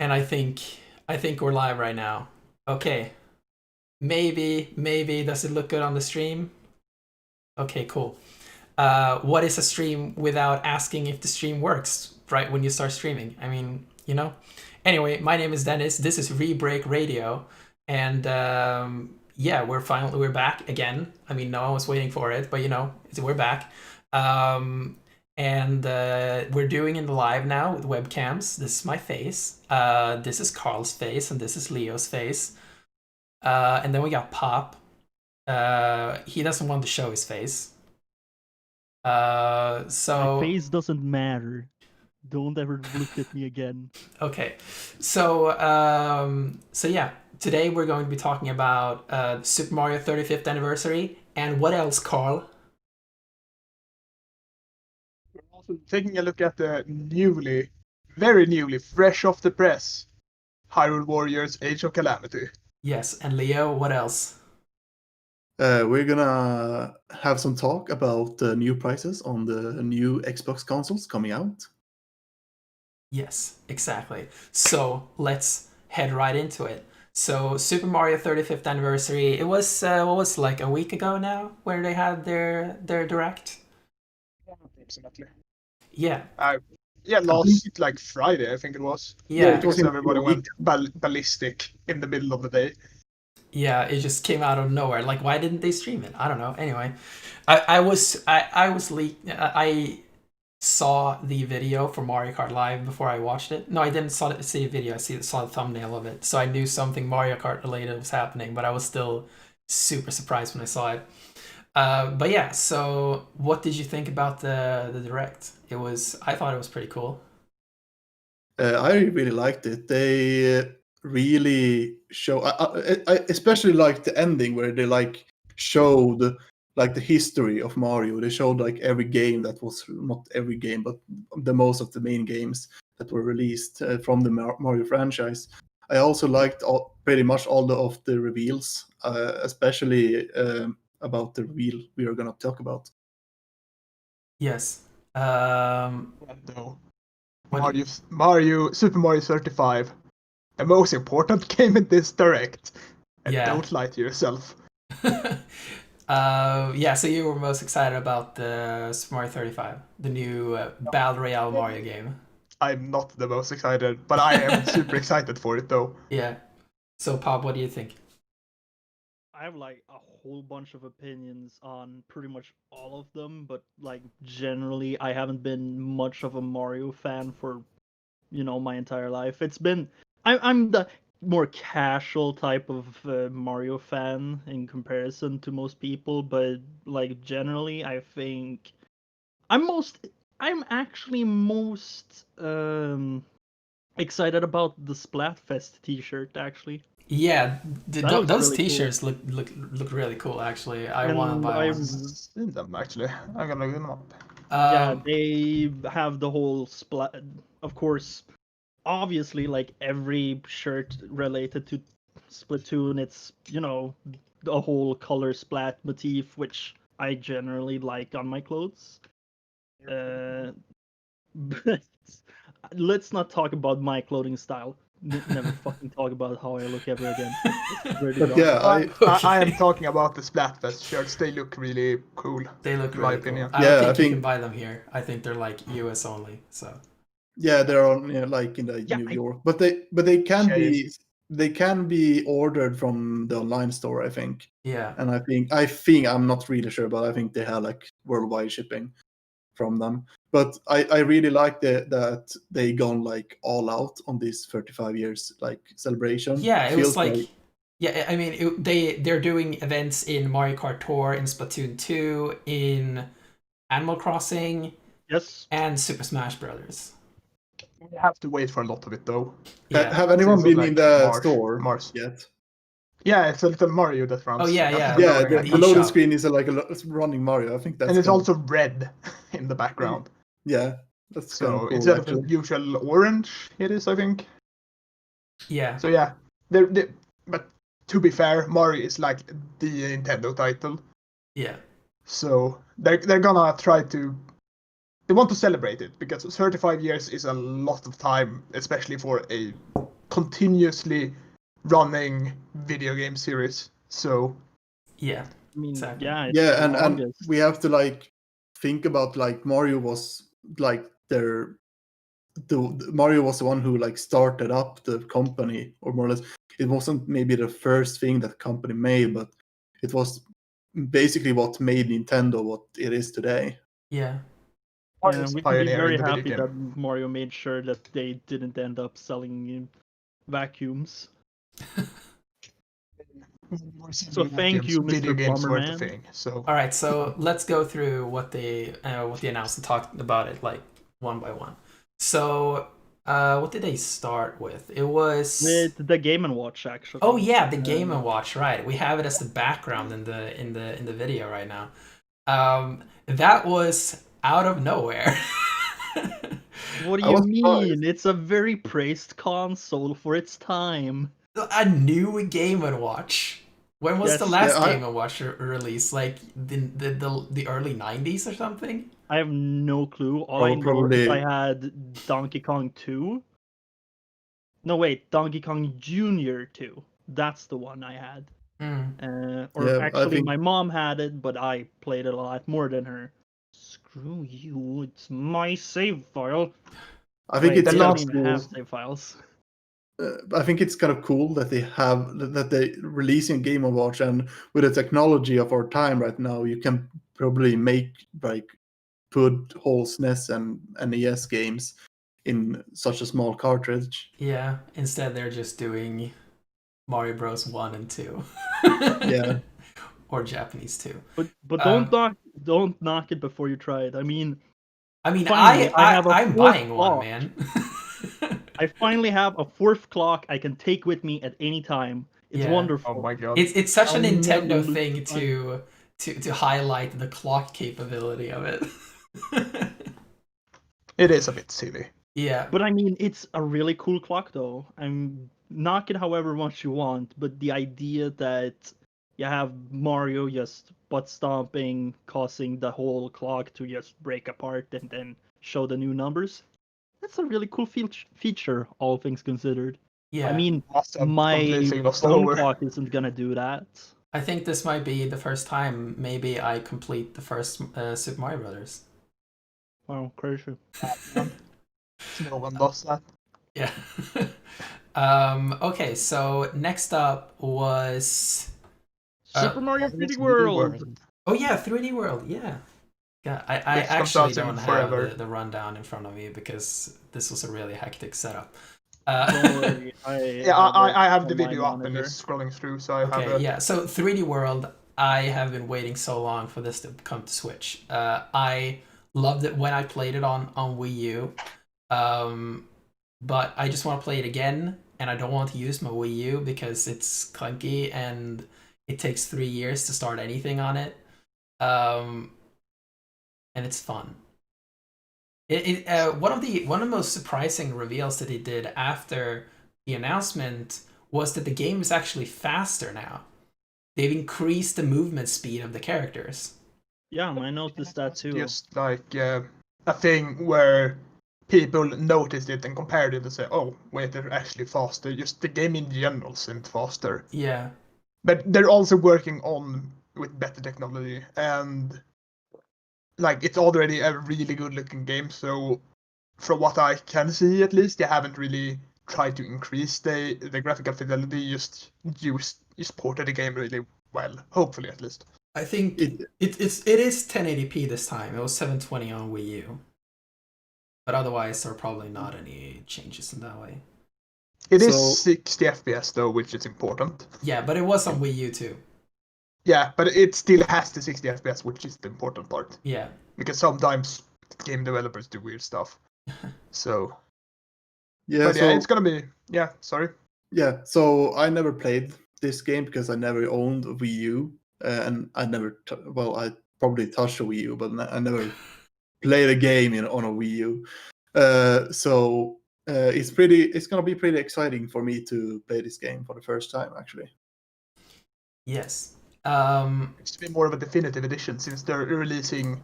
And I think we're live right now. Okay. Maybe does it look good on the stream? Okay, cool. What is a stream without asking if the stream works right when you start streaming? I mean, you know. Anyway, my name is Dennis. This is Rebreak Radio, and yeah, we're back again. I mean, no one was waiting for it, but we're back. Um, and we're doing it live now with webcams. This is my face. This is Carl's face, and this is Leo's face. And then we got Pop. He doesn't want to show his face. My So face doesn't matter. Don't ever look at me again. okay, so yeah, today we're going to be talking about Super Mario 35th anniversary and what else, Carl? We're also taking a look at the very newly, fresh off the press, Hyrule Warriors Age of Calamity. Yes, and Leo, what else? We're gonna have some talk about the new prices on the new Xbox consoles coming out. Yes, exactly. So let's head right into it. So Super Mario 35th anniversary. It was what was like a week ago now where they had their direct. Approximately. Yeah, Last like Friday, I think it was. yeah, it was Because in everybody a went ballistic in the middle of the day. yeah. It just came out of nowhere. Like, why didn't they stream it? I don't know. Anyway, I saw the video for Mario Kart Live before I watched it. No, I didn't see the video. I saw the thumbnail of it, so I knew something Mario Kart related was happening. But I was still super surprised when I saw it. But yeah, so what did you think about the direct? I thought it was pretty cool. I really liked it. They really show. I especially liked the ending where they like showed like the history of Mario. They showed like every game that was not every game, but the most of the main games that were released from the Mario franchise. I also liked pretty much all of the reveals, especially about the reveal we are gonna talk about. Yes. No. What? Super Mario 35, the most important game in this direct. And Yeah. don't lie to yourself. Yeah. So you were most excited about the Super Mario 35, the new Battle Royale Mario game. I'm not the most excited, but I am super excited for it though. Yeah. So Pop, what do you think? I have like a whole bunch of opinions on pretty much all of them, but like generally, I haven't been much of a Mario fan for my entire life. I'm the more casual type of Mario fan in comparison to most people, but like generally, I think I'm actually most excited about the Splatfest T-shirt actually. Yeah, That looks those really cool. T-shirts look really cool. Actually, I want to And buy one. Seen them actually. I'm gonna look them up. Yeah, they have the whole splat. Of course, obviously, like every shirt related to Splatoon, it's a whole color splat motif, which I generally like on my clothes. But let's not talk about my clothing style. Never fucking talk about how I look ever again. But yeah, I am talking about the Splatfest shirts. They look really cool. They look in my really cool. opinion. I Yeah, don't I think you can think- buy them here. I think they're like US only. So yeah, they're on like in the Yeah, New York, but they can Shame. be ordered from the online store, I think. yeah, And I think I'm not really sure, but I think they have like worldwide shipping from them. But I really like that they gone like all out on this 35 years like celebration. yeah. It was Feels like yeah. I mean, they're doing events in Mario Kart Tour, in Splatoon 2, in Animal Crossing, yes. and Super Smash Brothers. We have to wait for a lot of it though. Yeah. Have anyone Since it been was, in like, the March- store March. yet? Yeah, it's a little Mario that runs. Oh, yeah, That's yeah. the Yeah, loading the icon. loading eShop. screen is like it's running Mario. I think that's And it's kinda- also red in the background. yeah, that's kind So of cool. instead of Actually. the usual orange, it is, I think. Yeah. So yeah, but to be fair, Mario is like the Nintendo title. Yeah. So they're gonna try to. They want to celebrate it because 35 years is a lot of time, especially for a continuously running video game series. So Yeah. I mean, Exactly. yeah, it's Yeah, the and longest. we have to like think about like Mario was like Mario was the one who like started up the company, or more or less. It wasn't maybe the first thing that company made, but it was basically what made Nintendo what it is today. Yeah. Mario Yeah, is a we can be pioneer very in the video happy game. that Mario made sure that they didn't end up selling vacuums. So thank you, Video Mr. games weren't a Plumberman. thing. So All right, so let's go through what they announced and talked about it like one by one. So, what did they start with? It was With the Game and Watch, actually. oh yeah, the Game and Watch. Right, we have it as the background in the video right now. That was out of nowhere. What do I you was surprised. mean? It's a very praised console for its time. A new Game and Watch. When was Yes. the last Yeah, Game and Watch released? Like the early '90s or something? I have no clue. All I know Probably- is I had Donkey Kong 2. No, wait, Donkey Kong Jr. 2. That's the one I had. Or Yeah, I actually, think- my mom had it, but I played it a lot more than her. Screw you, it's my save file. I think Wait, it's they kind don't of even cool. have save files. I think it's kind of cool that they releasing Game & Watch, and with the technology of our time right now, you can probably put whole SNES and NES games in such a small cartridge. Yeah. Instead, they're just doing Mario Bros. 1 and 2. Yeah. Or Japanese 2. But Um, don't knock it before you try it. I mean, I mean, finally, I have a I'm fourth buying one, clock. man. I finally have a fourth clock I can take with me at any time. It's Yeah. wonderful. oh my god, It's such a I'll never Nintendo lose thing the time. to highlight the clock capability of it. it is a bit silly. Yeah. But I mean, it's a really cool clock, though. I'm knock it however much you want, but the idea that you have Mario just butt stomping, causing the whole clock to just break apart and then show the new numbers, that's a really cool feature, all things considered. Yeah. I mean, Must have my completely lost phone over. clock isn't gonna do that. I think this might be the first time maybe I complete the first Super Mario Brothers. Wow, crazy. No one does that. Yeah. Okay, so next up was Super Mario 3D 3D World. oh yeah, 3D World. Yeah. Yeah, I Which comes actually out in don't forever. have the rundown in front of me because this was a really hectic setup. Don't worry, Yeah, I have the on my video up and monitor. it's scrolling through, so I have Okay, a yeah. So 3D World, I have been waiting so long for this to come to Switch. I loved it when I played it on Wii U, but I just want to play it again, and I don't want to use my Wii U because it's clunky and it takes 3 years to start anything on it, and it's fun. One of the most surprising reveals that they did after the announcement was that the game is actually faster now. They've increased the movement speed of the characters. Yeah, I noticed that too. just like a thing where people noticed it and compared it and say, "Oh, wait, they're actually faster." Just the game in general seemed faster. Yeah. But they're also working on with better technology, and like it's already a really good looking game. So from what I can see, at least, they haven't really tried to increase the graphical fidelity. Just ported the game really well. Hopefully, at least. I think it is 1080p this time. It was 720 on Wii U. But otherwise, there are probably not any changes in that way. It So- is 60 FPS though, which is important. Yeah, but it was on Wii U too. Yeah, but it still has the 60 FPS, which is the important part. Yeah. Because sometimes game developers do weird stuff. So, Yeah, but yeah, it's gonna be. Yeah, sorry. Yeah, so I never played this game because I never owned a Wii U, and I never. I probably touched a Wii U, but I never played a game on a Wii U. So it's gonna be pretty exciting for me to play this game for the first time, actually. Yes. It's to be more of a definitive edition since they're releasing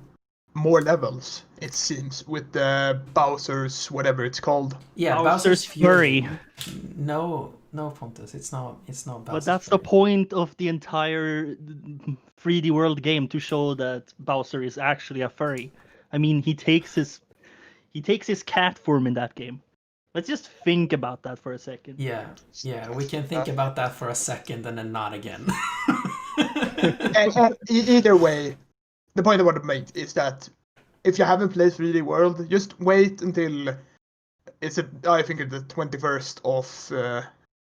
more levels, it seems, with the Bowser's whatever it's called. Yeah, Bowser's Bowser's Fury. Fury. No, Pontus, it's not Bowser's But that's the Fury. point of the entire 3D World game, to show that Bowser is actually a furry. I mean, he takes his cat form in that game. Let's just think about that for a second. Yeah, we can think about that for a second and then not again. And either way, the point I want to make is that if you haven't played 3D World, just wait until I think it's the 21st of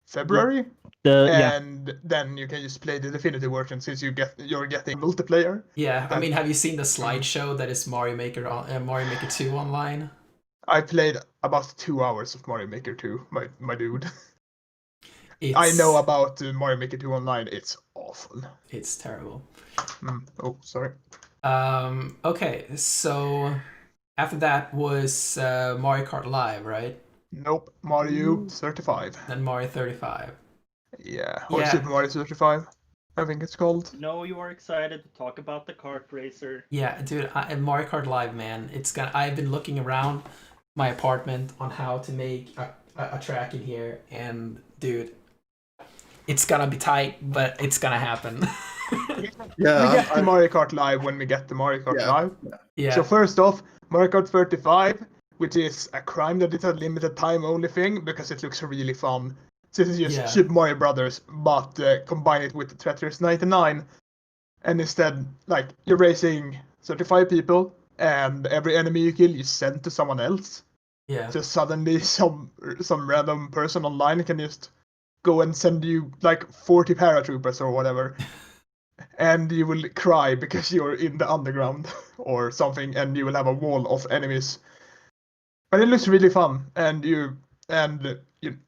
February, and then you can just play the definitive version since you're getting multiplayer. Yeah, I mean, have you seen the slideshow that is Mario Maker 2 online? I played about 2 hours of Mario Maker 2, my dude. I know about Mario Maker 2 online. It's awful. It's terrible. Oh, sorry. Okay, so after that was Mario Kart Live, right? Nope, Mario 35. Then Mario 35. Yeah, or Super Mario 35, I think it's called. No, you are excited to talk about the kart racer. Yeah, dude, Mario Kart Live, man. I've been looking around my apartment on how to make a track in here, and dude, it's gonna be tight, but it's gonna happen. Yeah, we get the Mario Kart Live when we get the Mario Kart Live. Yeah. So first off, Mario Kart 35, which is a crime that it's a limited time only thing because it looks really fun. So it's just Super Mario Brothers, but combine it with the Tetris 99, and instead, like, you're racing 35 people, and every enemy you kill you send to someone else. Yeah. So suddenly some random person online can just go and send you like 40 paratroopers or whatever. And you will cry because you're in the underground or something, and you will have a wall of enemies. But it looks really fun, and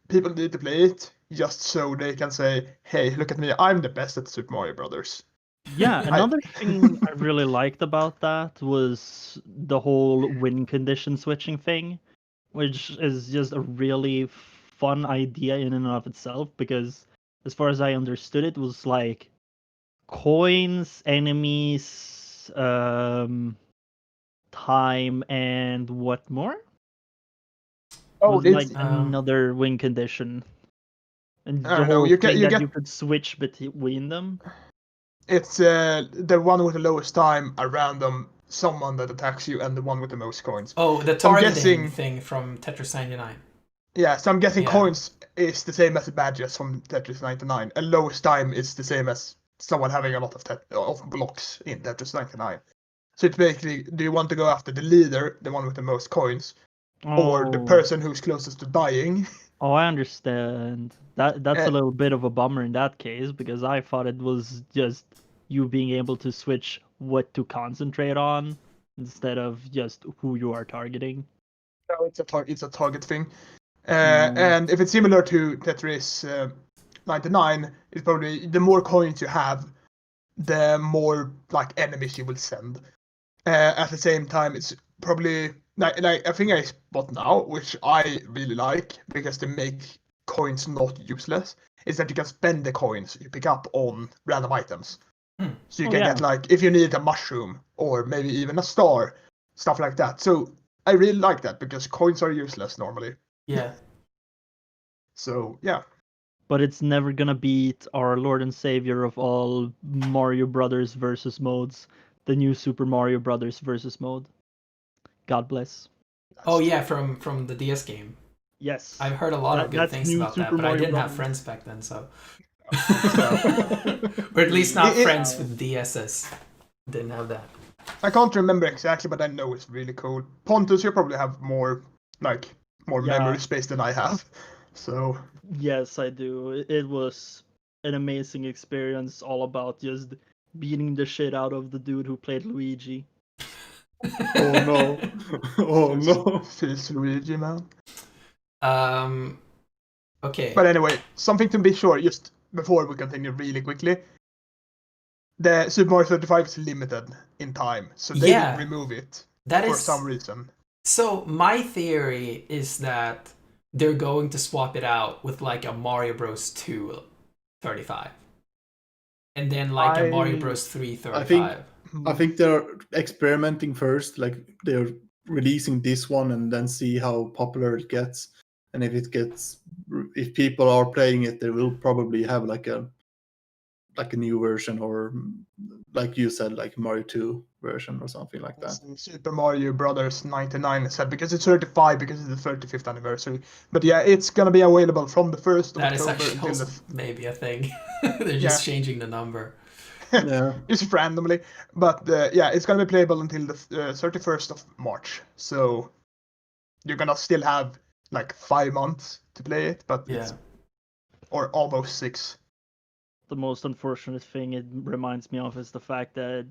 people need to play it just so they can say, "Hey, look at me! I'm the best at Super Mario Brothers." Yeah, another thing I really liked about that was the whole win condition switching thing, which is just a really fun idea in and of itself, because as far as I understood it was like coins, enemies, time, and what more? Oh, was like another win condition. And I don't know. You could switch between them. It's the one with the lowest time, a random someone that attacks you, and the one with the most coins. Oh, the targeting thing from Tetris 99. Yeah, so I'm guessing coins is the same as the badges from Tetris 99, and lowest time is the same as someone having a lot of blocks in Tetris 99. So it's basically, do you want to go after the leader, the one with the most coins, or the person who's closest to dying? Oh, I understand. That's a little bit of a bummer in that case, because I thought it was just you being able to switch what to concentrate on instead of just who you are targeting. No, it's a target thing. And if it's similar to Tetris 99, it's probably the more coins you have, the more like enemies you will send. At the same time, it's probably like I think I spot now, which I really like because they make coins not useless, is that you can spend the coins you pick up on random items. So you can get, like, if you need a mushroom or maybe even a star, stuff like that. So I really like that because coins are useless normally. Yeah. So yeah. But it's never gonna beat our Lord and Savior of all Mario Brothers versus modes, the new Super Mario Brothers versus mode. God bless. Oh yeah, from the DS game. Yes. I've heard a lot of good things about that, but I didn't have friends back then, so. Or at least not friends with DSs. Didn't have that. I can't remember exactly, but I know it's really cool. Pontus, you probably have more memory space than I have. So yes, I do. It was an amazing experience, all about just beating the shit out of the dude who played Luigi. Oh no! Oh no! Feels Luigi, man. Okay. But anyway, something to be sure, just before we continue really quickly. The Super Mario 35 is limited in time, so they didn't remove it for some reason. So my theory is that they're going to swap it out with like a Mario Bros. 2 35. And then like a Mario Bros. 3 35. I think they're experimenting first, like they're releasing this one and then see how popular it gets. And if people are playing it, they will probably have like a new version, or like you said, like Mario 2 version or something like that. Super Mario Brothers 99 said because it's 35 because it's the 35th anniversary. But yeah, it's gonna be available from the 1st of That is October actually until also maybe a thing. They're just changing the number. Yeah. just randomly. But yeah, it's gonna be playable until the 31st of March. So you're gonna still have like 5 months to play it, but or almost 6. The most unfortunate thing it reminds me of is the fact that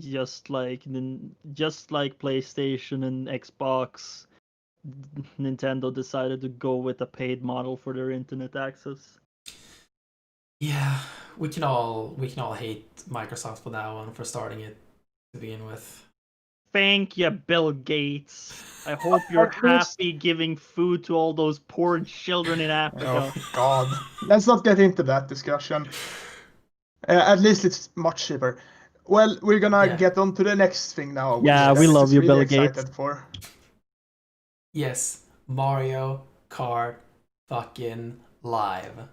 just like PlayStation and Xbox, Nintendo decided to go with a paid model for their internet access. Yeah, we can all hate Microsoft for that one, for starting it to begin with. Thank you, Bill Gates. I hope you're happy giving food to all those poor children in Africa. Oh God, let's not get into that discussion. At least it's much cheaper. Well, we're gonna get on to the next thing now. Yeah, we love you, Bill Gates. For. Yes, Mario Kart fucking live.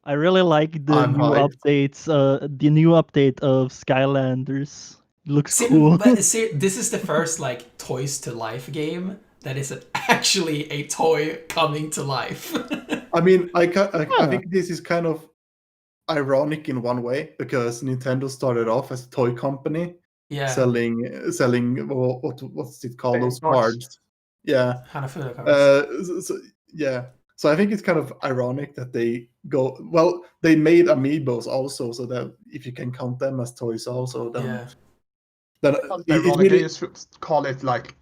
I really like the new updates. The new update of Skylanders looks cool. But this is the first like Toys to Life game that is actually a toy coming to life. I mean, I think this is kind of ironic in one way, because Nintendo started off as a toy company, selling what's it called, those cards. Yeah. Hanafuda cards. So I think it's kind of ironic that they go, well, they made amiibos also, so that if you can count them as toys also, then it really just call it like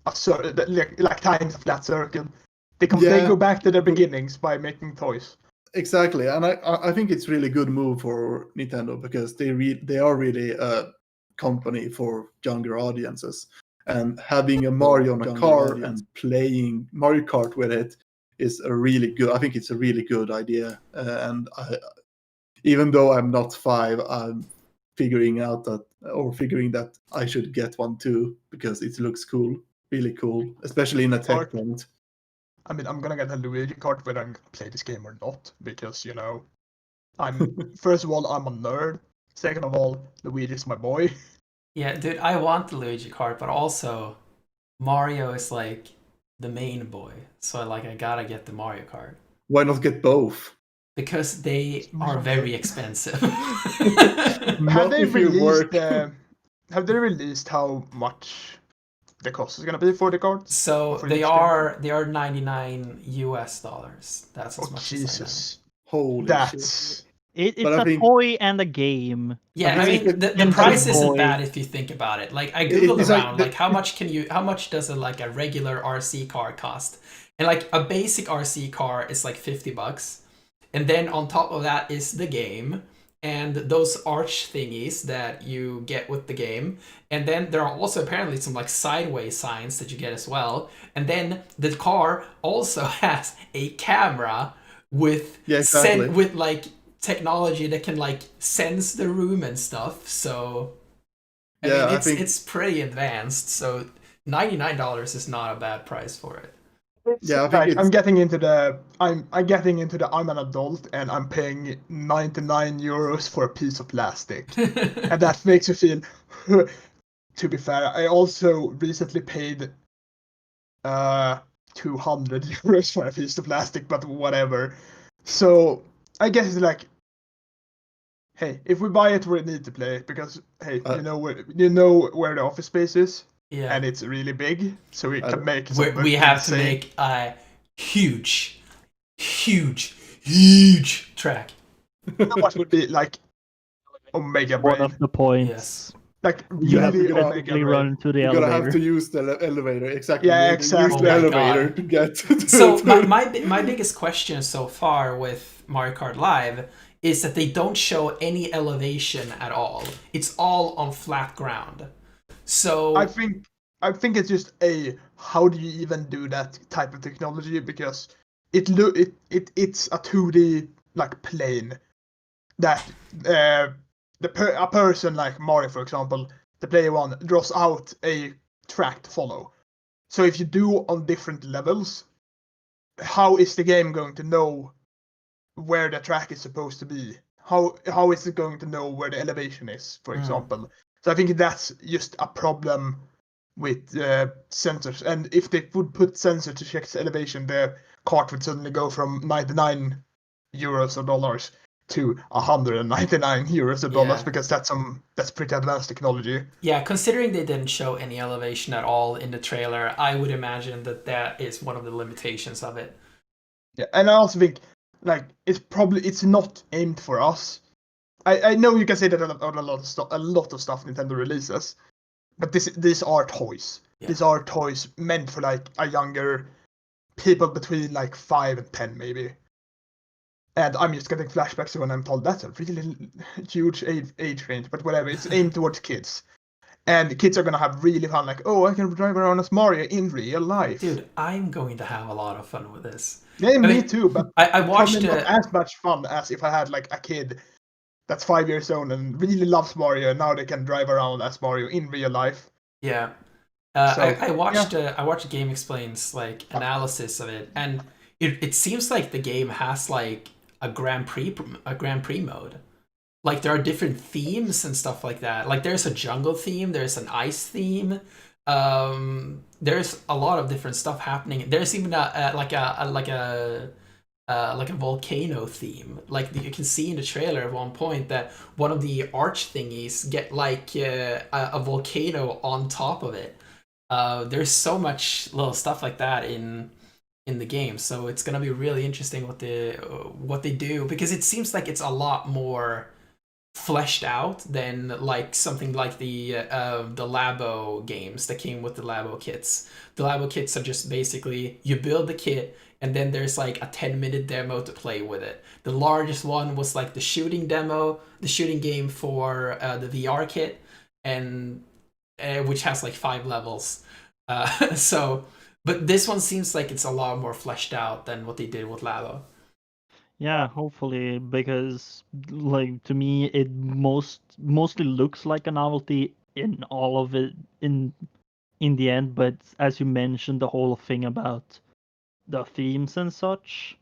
like times a flat circle. They go back to their beginnings by making toys. Exactly, and I think it's really good move for Nintendo, because they are really a company for younger audiences, and having a Mario on a car and playing Mario Kart with it is I think it's a really good idea. And even though I'm not 5, I'm figuring that I should get one too, because it looks cool, really cool, especially in a tech point. I mean, I'm gonna get a Luigi card whether I'm gonna play this game or not, because first of all, I'm a nerd. Second of all, Luigi's my boy. Yeah, dude, I want the Luigi card, but also Mario is like the main boy, so like I gotta get the Mario card. Why not get both? Because they are very expensive. Have they released how much the cost is gonna be for the cards? So they are $99 US. That's as much Jesus. as Holy shit. It's a toy and a game. Yeah, I mean the price isn't bad if you think about it. Like I googled around, like how much does a regular RC car cost? And like a basic RC car is like $50. And then on top of that is the game and those arch thingies that you get with the game. And then there are also apparently some like sideways signs that you get as well. And then the car also has a camera with with like technology that can like sense the room and stuff. So I mean, it's pretty advanced. So $99 is not a bad price for it. Yeah, I'm getting into the I'm an adult and I'm paying 99 euros for a piece of plastic. And that makes me feel to be fair, I also recently paid 200 euros for a piece of plastic, but whatever. So I guess it's like, hey, if we buy it, we need to play it, because hey, you know where the office space is. Yeah. And it's really big, so we can make we have to make a huge track. How much would be like Omega Brain? One of the points. Yes. Like you have to Omega run to the You're elevator. You're gonna have to use the elevator. Exactly. Yeah, exactly. Use the elevator to get to So my biggest question so far with Mario Kart Live is that they don't show any elevation at all. It's all on flat ground. So I think it's just how do you even do that type of technology, because it's a 2D like plane that a person like Mario, for example, the player one draws out a track to follow. So if you do on different levels, how is the game going to know where the track is supposed to be? How is it going to know where the elevation is, for example? So I think that's just a problem with sensors. And if they would put sensor to check the elevation, the cart would suddenly go from 99 euros or dollars to 199 euros or dollars, Yeah. because that's pretty advanced technology. Yeah, considering they didn't show any elevation at all in the trailer, I would imagine that is one of the limitations of it. Yeah, and I also think like it's not aimed for us. I know you can say that on a lot of stuff Nintendo releases, but these are toys. Yeah. These are toys meant for like a younger people between like 5 and 10 maybe. And I'm just getting flashbacks when I'm told that's a really huge age range, but whatever. It's aimed towards kids. And kids are gonna have really fun, like, oh, I can drive around as Mario in real life. Dude, I'm going to have a lot of fun with this. Yeah, me too, but I watched probably not as much fun as if I had like a kid that's 5 years old and really loves Mario, and now they can drive around as Mario in real life. Yeah. So, I watched Game Explain's like analysis of it, and it seems like the game has like a Grand Prix mode. Like there are different themes and stuff like that. Like there's a jungle theme, there's an ice theme. There's a lot of different stuff happening. There's even a volcano theme. Like you can see in the trailer at one point that one of the arch thingies get like a volcano on top of it. There's so much little stuff like that in the game, so it's gonna be really interesting what they do, because it seems like it's a lot more fleshed out than like something like the Labo games that came with the Labo kits. The Labo kits are just basically you build the kit and then there's like a 10-minute demo to play with it. The largest one was like the shooting game for the VR kit, and which has like 5 levels. But this one seems like it's a lot more fleshed out than what they did with Labo. Yeah, hopefully, because like to me it mostly looks like a novelty in all of it in the end, but as you mentioned, the whole thing about the themes and such,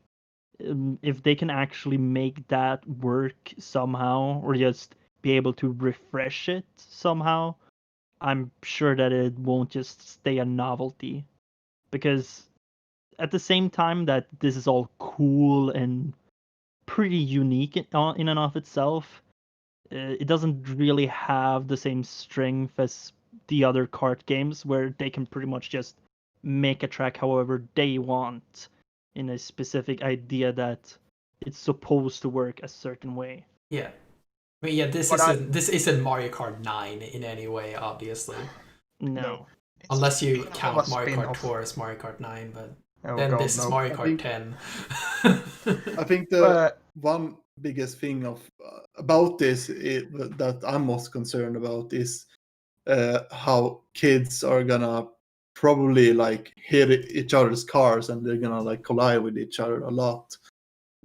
if they can actually make that work somehow, or just be able to refresh it somehow, I'm sure that it won't just stay a novelty. Because at the same time that this is all cool and pretty unique in and of itself, it doesn't really have the same strength as the other kart games, where they can pretty much just make a track however they want in a specific idea that it's supposed to work a certain way. Yeah. I mean, yeah, this isn't Mario Kart 9 in any way, obviously. No. Unless you count Mario Kart spin-off. Tour as Mario Kart 9, but Oh, then God, this is no. Mario Kart 10. I think the one biggest thing about this that I'm most concerned about is how kids are gonna probably like hit each other's cars, and they're gonna like collide with each other a lot.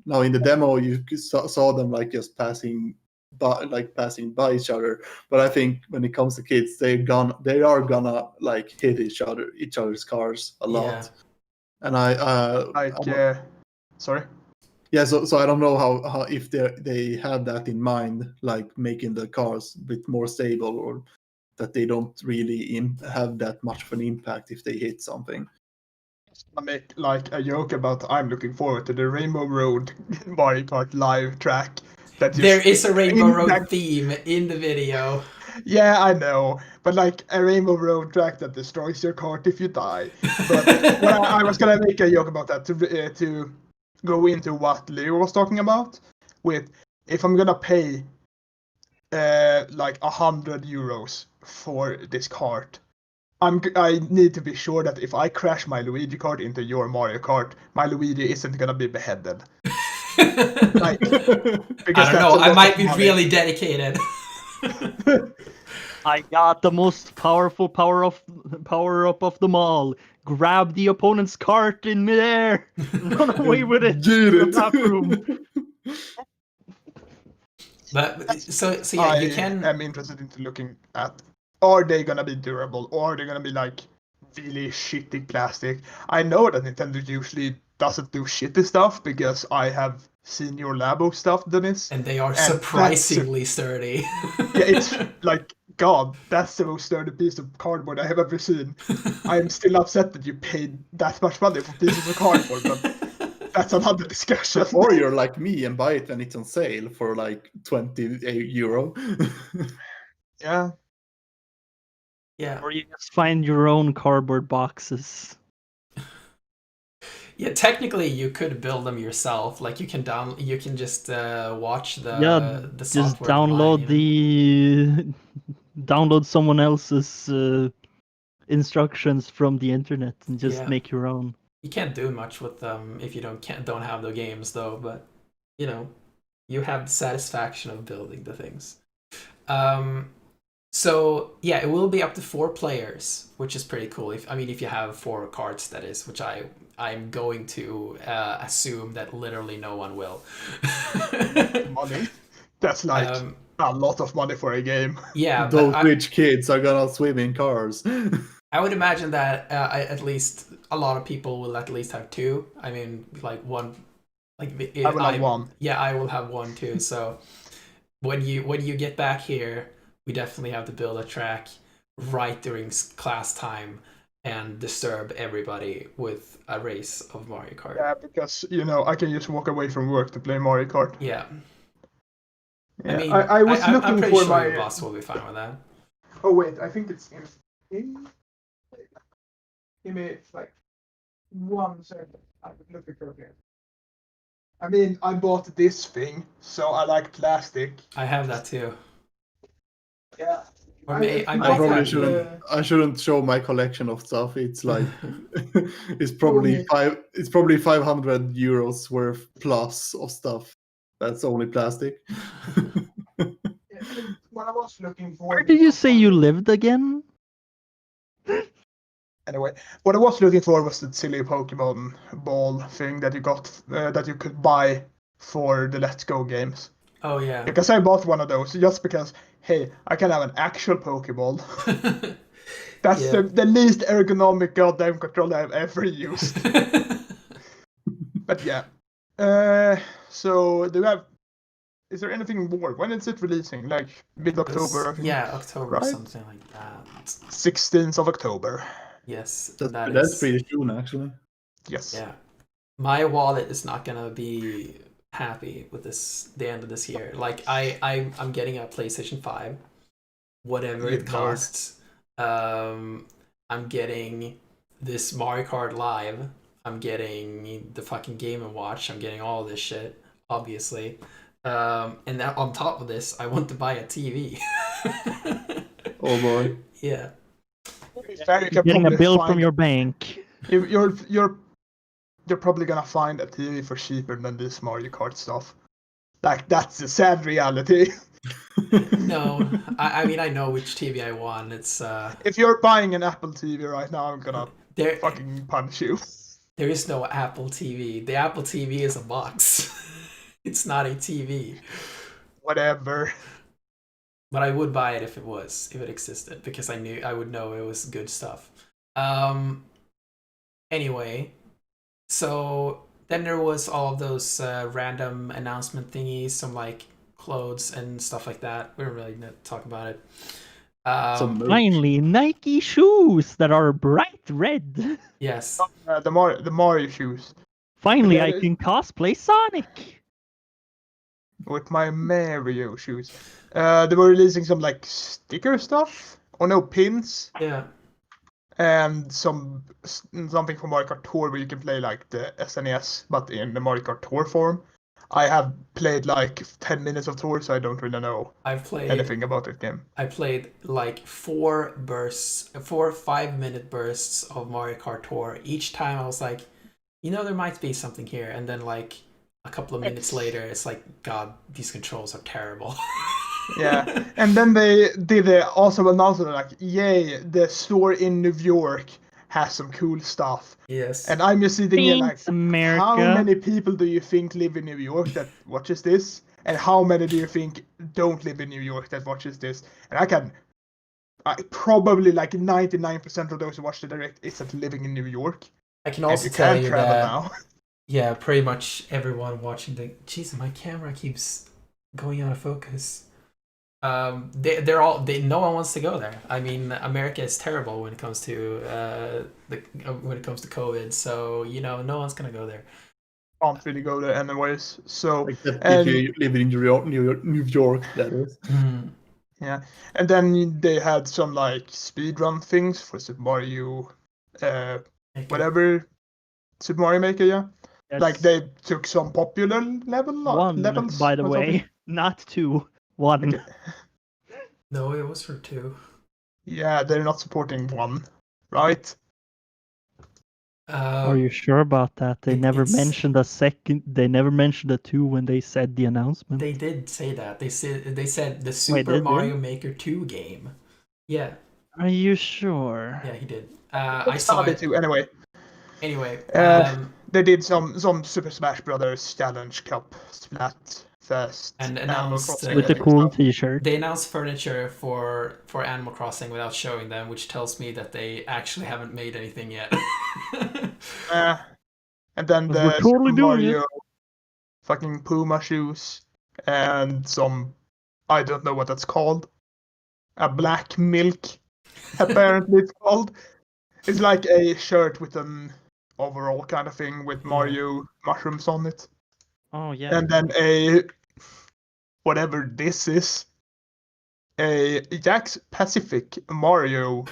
Now in the demo, you saw them like just passing by each other, but I think when it comes to kids, they are gonna like hit each other's cars a lot. Yeah. And sorry. Yeah, so I don't know how if they have that in mind, like making the cars a bit more stable, or that they don't really have that much of an impact if they hit something. I make like a joke about I'm looking forward to the Rainbow Road Mario Kart live track. There is a Rainbow Road theme in the video. Yeah, I know, but like a Rainbow Road track that destroys your cart if you die. But I was gonna make a joke about that to go into what Leo was talking about. With if I'm gonna pay like 100 euros for this cart, I need to be sure that if I crash my Luigi cart into your Mario Kart, my Luigi isn't gonna be beheaded. Like, I don't know. I might be really dedicated. I got the most powerful power up of them all. Grab the opponent's cart in midair. Run away with it. Get to it. the bathroom. But so yeah, you can. I'm interested into looking at are they gonna be durable, or are they gonna be like really shitty plastic? I know that Nintendo usually doesn't do shitty stuff because I have seen your Labo stuff, Dennis. And they are And surprisingly sturdy. Yeah, it's like, God, that's the most sturdy piece of cardboard I have ever seen. I'm still upset that you paid that much money for pieces of cardboard, but that's another discussion. Or you're like me and buy it when it's on sale for like 20 euro. Yeah. Yeah. Or you just find your own cardboard boxes. Yeah, technically you could build them yourself. Like you can just watch the Just software download online, you know? download someone else's instructions from the internet and just Yeah. make your own. You can't do much with them if you don't have the games though, but you know, you have the satisfaction of building the things. So yeah, it will be up to 4 players, which is pretty cool. If you have 4 cards, that is, which I'm going to assume that literally no one will. Money. That's like a lot of money for a game. Yeah, Those but rich kids are gonna swim in cars. I would imagine that at least a lot of people will at least have 2. I mean, like one, like I will have 1. Yeah, I will have 1 too. So when you get back here, we definitely have to build a track right during class time and disturb everybody with a race of Mario Kart. Yeah, because I can just walk away from work to play Mario Kart. Yeah. Yeah. I mean, I was looking I'm pretty for sure my. your boss will be fine with that. Oh wait, I think it's in. Give me like 1 second. I'm looking for it. I mean, I bought this thing, so I like plastic. I have that too. Yeah. Or I I might probably have shouldn't. I shouldn't show my collection of stuff. It's like it's probably 500 euros worth plus of stuff. That's only plastic. What I was looking for. Where did you say you lived again? Anyway, what I was looking for was the silly Pokemon ball thing that you got, that you could buy for the Let's Go games. Oh yeah. Because I bought one of those just because, hey, I can have an actual Pokeball. That's Yeah. the least ergonomic goddamn controller I've ever used. But yeah. So do we have? Is there anything more? When is it releasing? Like mid-October? I think? Yeah, October, Right? something like that. 16th of October. Yes, That's pretty soon, actually. Yes. Yeah. My wallet is not gonna be happy with the end of this year. Like I'm getting a PlayStation 5, whatever You it nerd. costs. I'm getting this Mario Kart Live. I'm getting the fucking Game & Watch. I'm getting all this shit, obviously. And now on top of this, I want to buy a TV. Oh boy. Yeah. Getting a bill from your bank. You're probably gonna find a TV for cheaper than this Mario Kart stuff. Like that's the sad reality. No, I mean I know which TV I want. It's If you're buying an Apple TV right now, I'm gonna there. fucking punch you. There is no Apple TV. The Apple TV is a box. It's not a TV. Whatever. But I would buy it if it existed, because I would know it was good stuff. Anyway, so then there was all of those random announcement thingies, some like clothes and stuff like that. We don't really need to talk about it. Finally, Nike shoes that are bright red. Yes. The Mario shoes Finally, Yeah, I can cosplay Sonic. with my Mario shoes. They were releasing some like sticker stuff, or no pins, Yeah. and something for Mario Kart Tour where you can play like the SNES, but in the Mario Kart Tour form. I have played like 10 minutes of Tour, so I don't really know I've played anything about that game. I played like 4 5-minute bursts of Mario Kart Tour. Each time I was like, there might be something here, and then like a couple of minutes later, it's like, God, these controls are terrible. Yeah, and then they did also announcement like, yay, the store in New York has some cool stuff. Yes. And I'm just sitting here like, Thanks, America. how many people do you think live in New York that watches this? And how many do you think don't live in New York that watches this? And probably like 99% of those who watch the direct isn't living in New York. I can And also you tell can't you travel that now. yeah, pretty much everyone watching the. Jeez, my camera keeps going out of focus. They're all no one wants to go there. I mean, America is terrible when it comes to when it comes to COVID. So no one's gonna go there. Can't really go there anyways. So Except if and you live in New York, that is. yeah, and then they had some like speedrun things for Super Mario, whatever Super Mario Maker. Yeah, Yes. like they took some popular levels. By the or way, something. not 2. 1. Okay. No, it was for 2. Yeah, they're not supporting 1, right? Are you sure about that? They never mentioned a second. They never mentioned a 2 when they said the announcement. They did say that. They said the Wait, Super did they? Mario Maker 2 game. Yeah. Are you sure? Yeah, he did. I saw Saw it. too. Anyway, they did some Super Smash Brothers Challenge Cup Splatfest and Animal announced Crossing With the and cool stuff. T-shirt. they announced furniture for Animal Crossing without showing them, which tells me that they actually haven't made anything yet. And then But the we're totally Super doing Mario it. fucking Puma shoes and some, I don't know what that's called, a black milk apparently it's called. It's like a shirt with an overall kind of thing with Mario mushrooms on it. Oh yeah. And then a whatever this is, a Jack's Pacific Mario.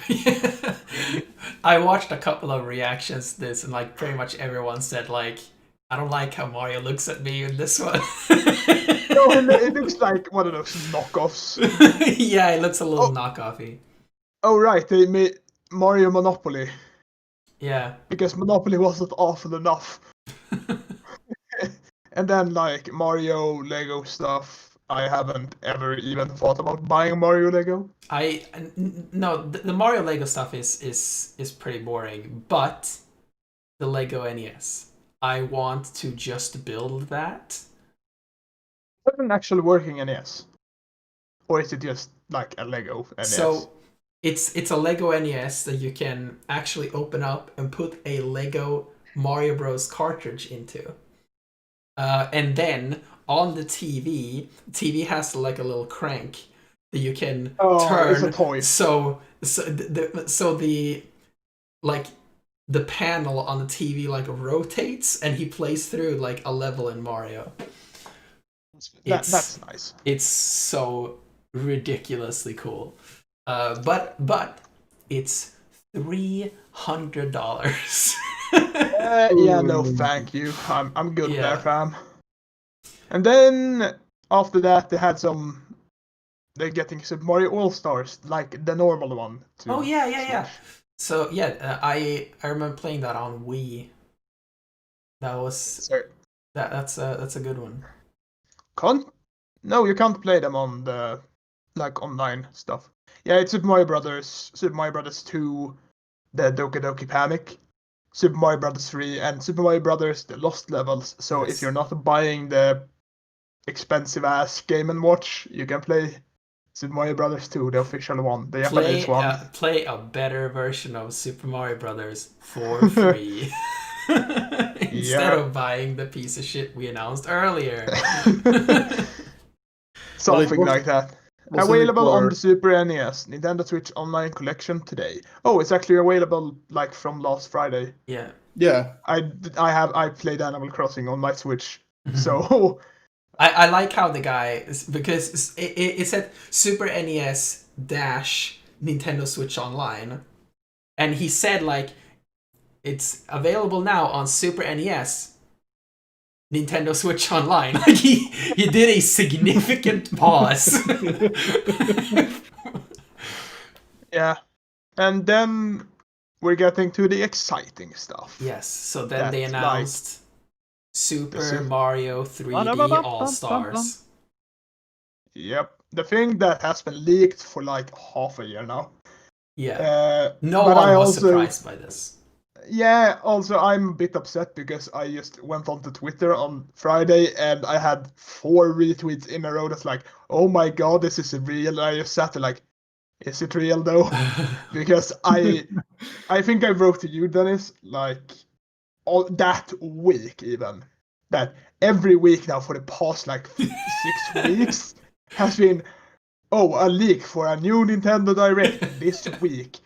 I watched a couple of reactions to this, and like pretty much everyone said like, I don't like how Mario looks at me in this one. No, it looks like one of those knockoffs. Yeah, it looks a little knockoffy. Oh right, they made Mario Monopoly. Yeah. Because Monopoly wasn't awful enough. And then like Mario Lego stuff, I haven't ever even thought about buying Mario Lego. No, the Mario Lego stuff is pretty boring, but the Lego NES, I want to just build that. It doesn't actually working NES, or is it just like a Lego NES? So it's a Lego NES that you can actually open up and put a Lego Mario Bros cartridge into. And then on the TV has like a little crank that you can turn. It's a toy. So the like the panel on the TV like rotates, and he plays through like a level in Mario. That's nice. It's so ridiculously cool. But it's $300. Yeah, no, thank you. I'm good there, fam. And then after that, they had some. They're getting Super Mario All Stars, like the normal one. Oh yeah. So yeah, I remember playing that on Wii. That was that's a good one. No, you can't play them on the like online stuff. Yeah, it's Super Mario Brothers 2, the Doki Doki Panic, Super Mario Brothers 3, and Super Mario Brothers the Lost Levels. So if you're not buying the expensive ass Game & Watch, you can play Super Mario Brothers 2, the official one, the Japanese one. Play a better version of Super Mario Brothers for free. Instead of buying the piece of shit we announced earlier. Something like that. Available on the Super NES, Nintendo Switch Online Collection today. Oh, it's actually available like from last Friday. Yeah. Yeah. I played Animal Crossing on my Switch, so I like how the guy, because it said Super NES dash Nintendo Switch Online, and he said like it's available now on Super NES Nintendo Switch Online. Like he did a significant pause. Yeah. And then we're getting to the exciting stuff. Yes, so then they announced Super Mario 3D All-Stars. Yep. The thing that has been leaked for like half a year now. Yeah. No one was surprised by this. Yeah, also I'm a bit upset because I just went onto Twitter on Friday and I had 4 retweets in a row that's like, oh my god, this is real. I just sat there like, Is it real though? Because I think I wrote to you, Dennis, like all that week even. That every week now for the past like 6 weeks has been a leak for a new Nintendo Direct this week.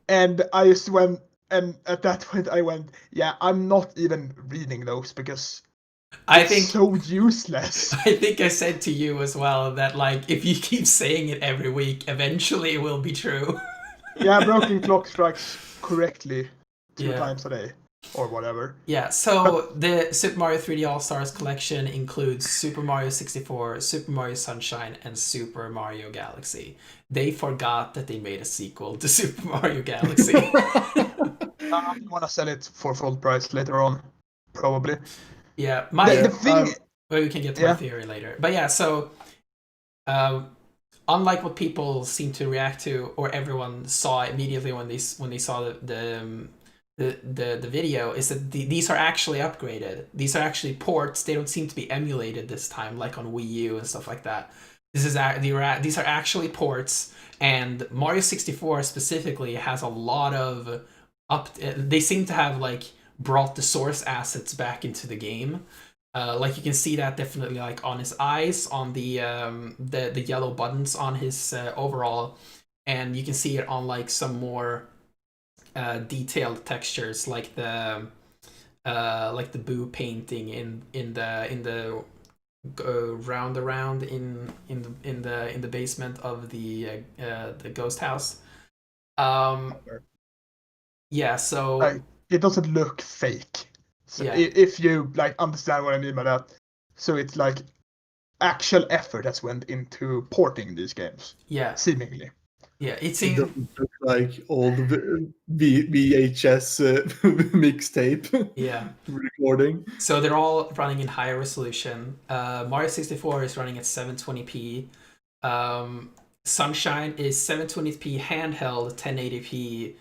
And I just went, and at that point I went, yeah, I'm not even reading those because I it's think so useless. I think I said to you as well that like if you keep saying it every week, eventually it will be true. Yeah, broken clock strikes correctly two Yeah. times a day or whatever. Yeah, But so the Super Mario 3D All-Stars collection includes Super Mario 64, Super Mario Sunshine, and Super Mario Galaxy. They forgot that they made a sequel to Super Mario Galaxy. I want to sell it for full price later on, probably. Yeah, The thing, well, we can get to my yeah, theory later. But yeah, so unlike what people seem to react to, or everyone saw immediately when they saw the video, is that these are actually upgraded. These are actually ports. They don't seem to be emulated this time, like on Wii U and stuff like that. These are actually ports, and Mario 64 specifically has a lot of They seem to have like brought the source assets back into the game. Like you can see that definitely like on his eyes, on the yellow buttons on his overall, and you can see it on like some more detailed textures like the Boo painting in the round around in the basement of the ghost house. Yeah, so like it doesn't look fake. So yeah, if you like understand what I mean by that, so it's like actual effort has went into porting these games, yeah, seemingly. yeah. It It seems doesn't look like old VHS mixtape yeah. recording. So they're all running in higher resolution. Mario 64 is running at 720p. Sunshine is 720p handheld, 1080p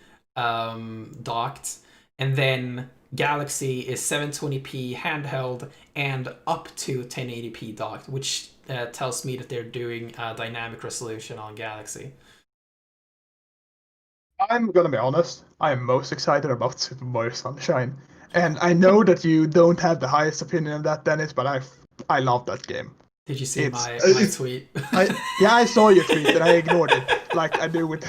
docked, and then Galaxy is 720p handheld and up to 1080p docked, which tells me that they're doing dynamic resolution on Galaxy. I'm gonna be honest, I am most excited about Super Mario Sunshine. And I know that you don't have the highest opinion of that, Dennis, but I love that game. Did you see It's my tweet? yeah, I saw your tweet and I ignored it, like I do with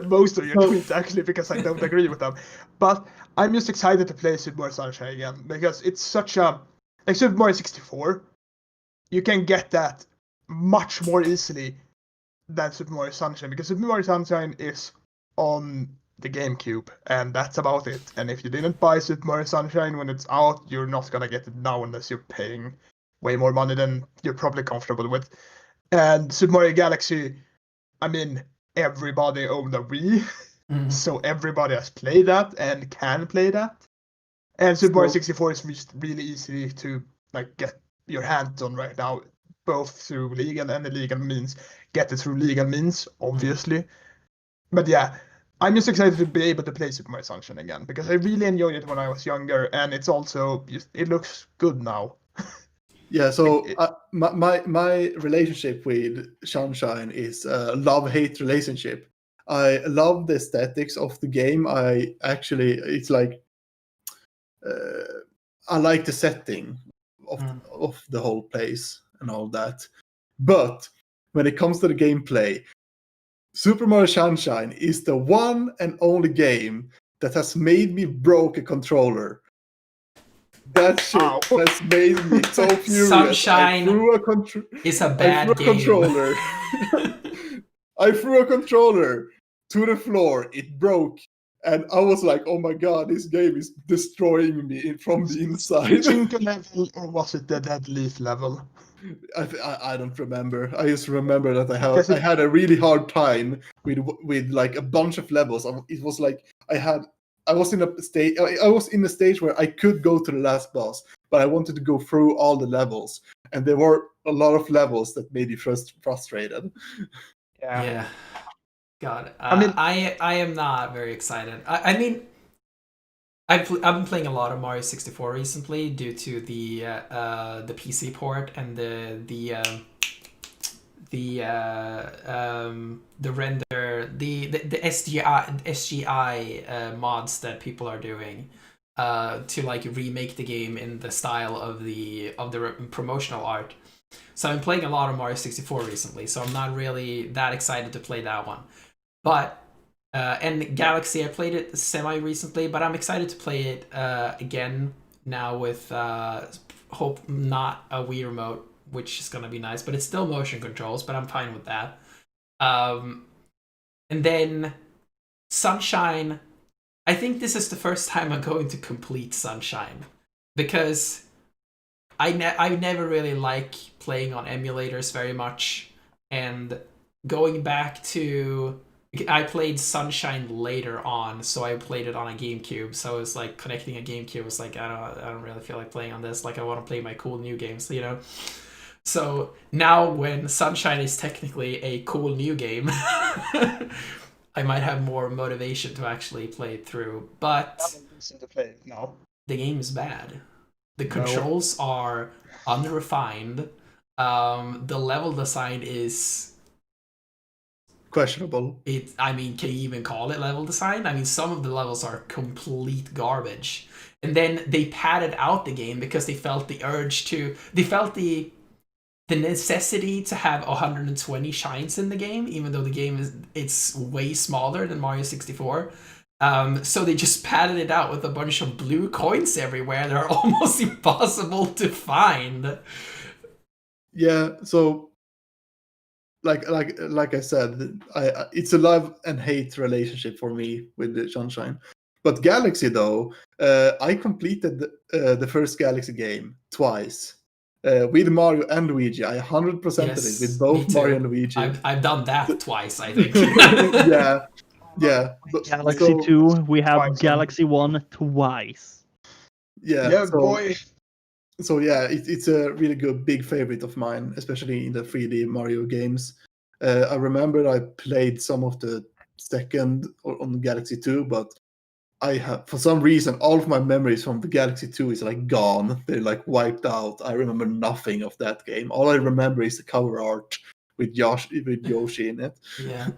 most of your tweets actually, because I don't agree with them. But I'm just excited to play Super Mario Sunshine again because it's such a like Super Mario 64. You can get that much more easily than Super Mario Sunshine because Super Mario Sunshine is on the GameCube and that's about it. And if you didn't buy Super Mario Sunshine when it's out, you're not gonna get it now unless you're paying way more money than you're probably comfortable with. And Super Mario Galaxy, I mean, everybody owned a Wii, so everybody has played that and can play that. And Super Mario 64 is just really easy to like get your hands on right now, both through legal and illegal means. Get it through legal means, obviously. But yeah, I'm just excited to be able to play Super Mario Sunshine again because I really enjoyed it when I was younger, and it's also it looks good now. Yeah, so my relationship with Sunshine is a love-hate relationship. I love the aesthetics of the game. It's like I like the setting of the whole place and all that. But when it comes to the gameplay, Super Mario Sunshine is the one and only game that has made me broke a controller. That shit has made me so furious. Sunshine is a bad game. Controller. I threw a controller to the floor. It broke. And I was like, oh my god, this game is destroying me from the inside. Chinko level, or was it the Dead Leaf level? I don't remember. I just remember that I had a really hard time with like a bunch of levels. It was like I was in a stage where I could go to the last boss, but I wanted to go through all the levels, and there were a lot of levels that made me frustrated. Yeah. God, I mean, I am not very excited. I mean, I've been playing a lot of Mario 64 recently due to the PC port and the render, the SGI mods that people are doing to like remake the game in the style of the promotional art. So I'm playing a lot of Mario 64 recently, so I'm not really that excited to play that one. But and Galaxy, I played it semi recently, but I'm excited to play it again now with hope not a Wii remote, which is gonna be nice. But it's still motion controls, but I'm fine with that. And then Sunshine. I think this is the first time I'm going to complete Sunshine because I never really like playing on emulators very much, and going back to I played Sunshine later on, so I played it on a GameCube. So it was like connecting a GameCube was like I don't really feel like playing on this. Like I want to play my cool new games, you know. So now when Sunshine is technically a cool new game, I might have more motivation to actually play it through. But To play it now. the game is bad. The controls are unrefined. The level design is Questionable. I mean, can you even call it level design? I mean, some of the levels are complete garbage. And then they padded out the game because they felt the necessity to have 120 shines in the game, even though the game it's way smaller than Mario 64. So they just padded it out with a bunch of blue coins everywhere that are almost impossible to find. Yeah, so like I said, it's a love and hate relationship for me with the Sunshine. But Galaxy though, I completed the first Galaxy game twice. With Mario and Luigi. I 100%ed it with both Mario and Luigi. I've done that twice, I think. yeah. Galaxy 2, we have Galaxy 1 twice. Yeah, boy. So yeah, it's a really good big favorite of mine, especially in the 3D Mario games. I remember I played some of the second on Galaxy 2, but I have, for some reason, all of my memories from the Galaxy 2 is like gone. They're like wiped out. I remember nothing of that game. All I remember is the cover art with Yoshi in it. Yeah.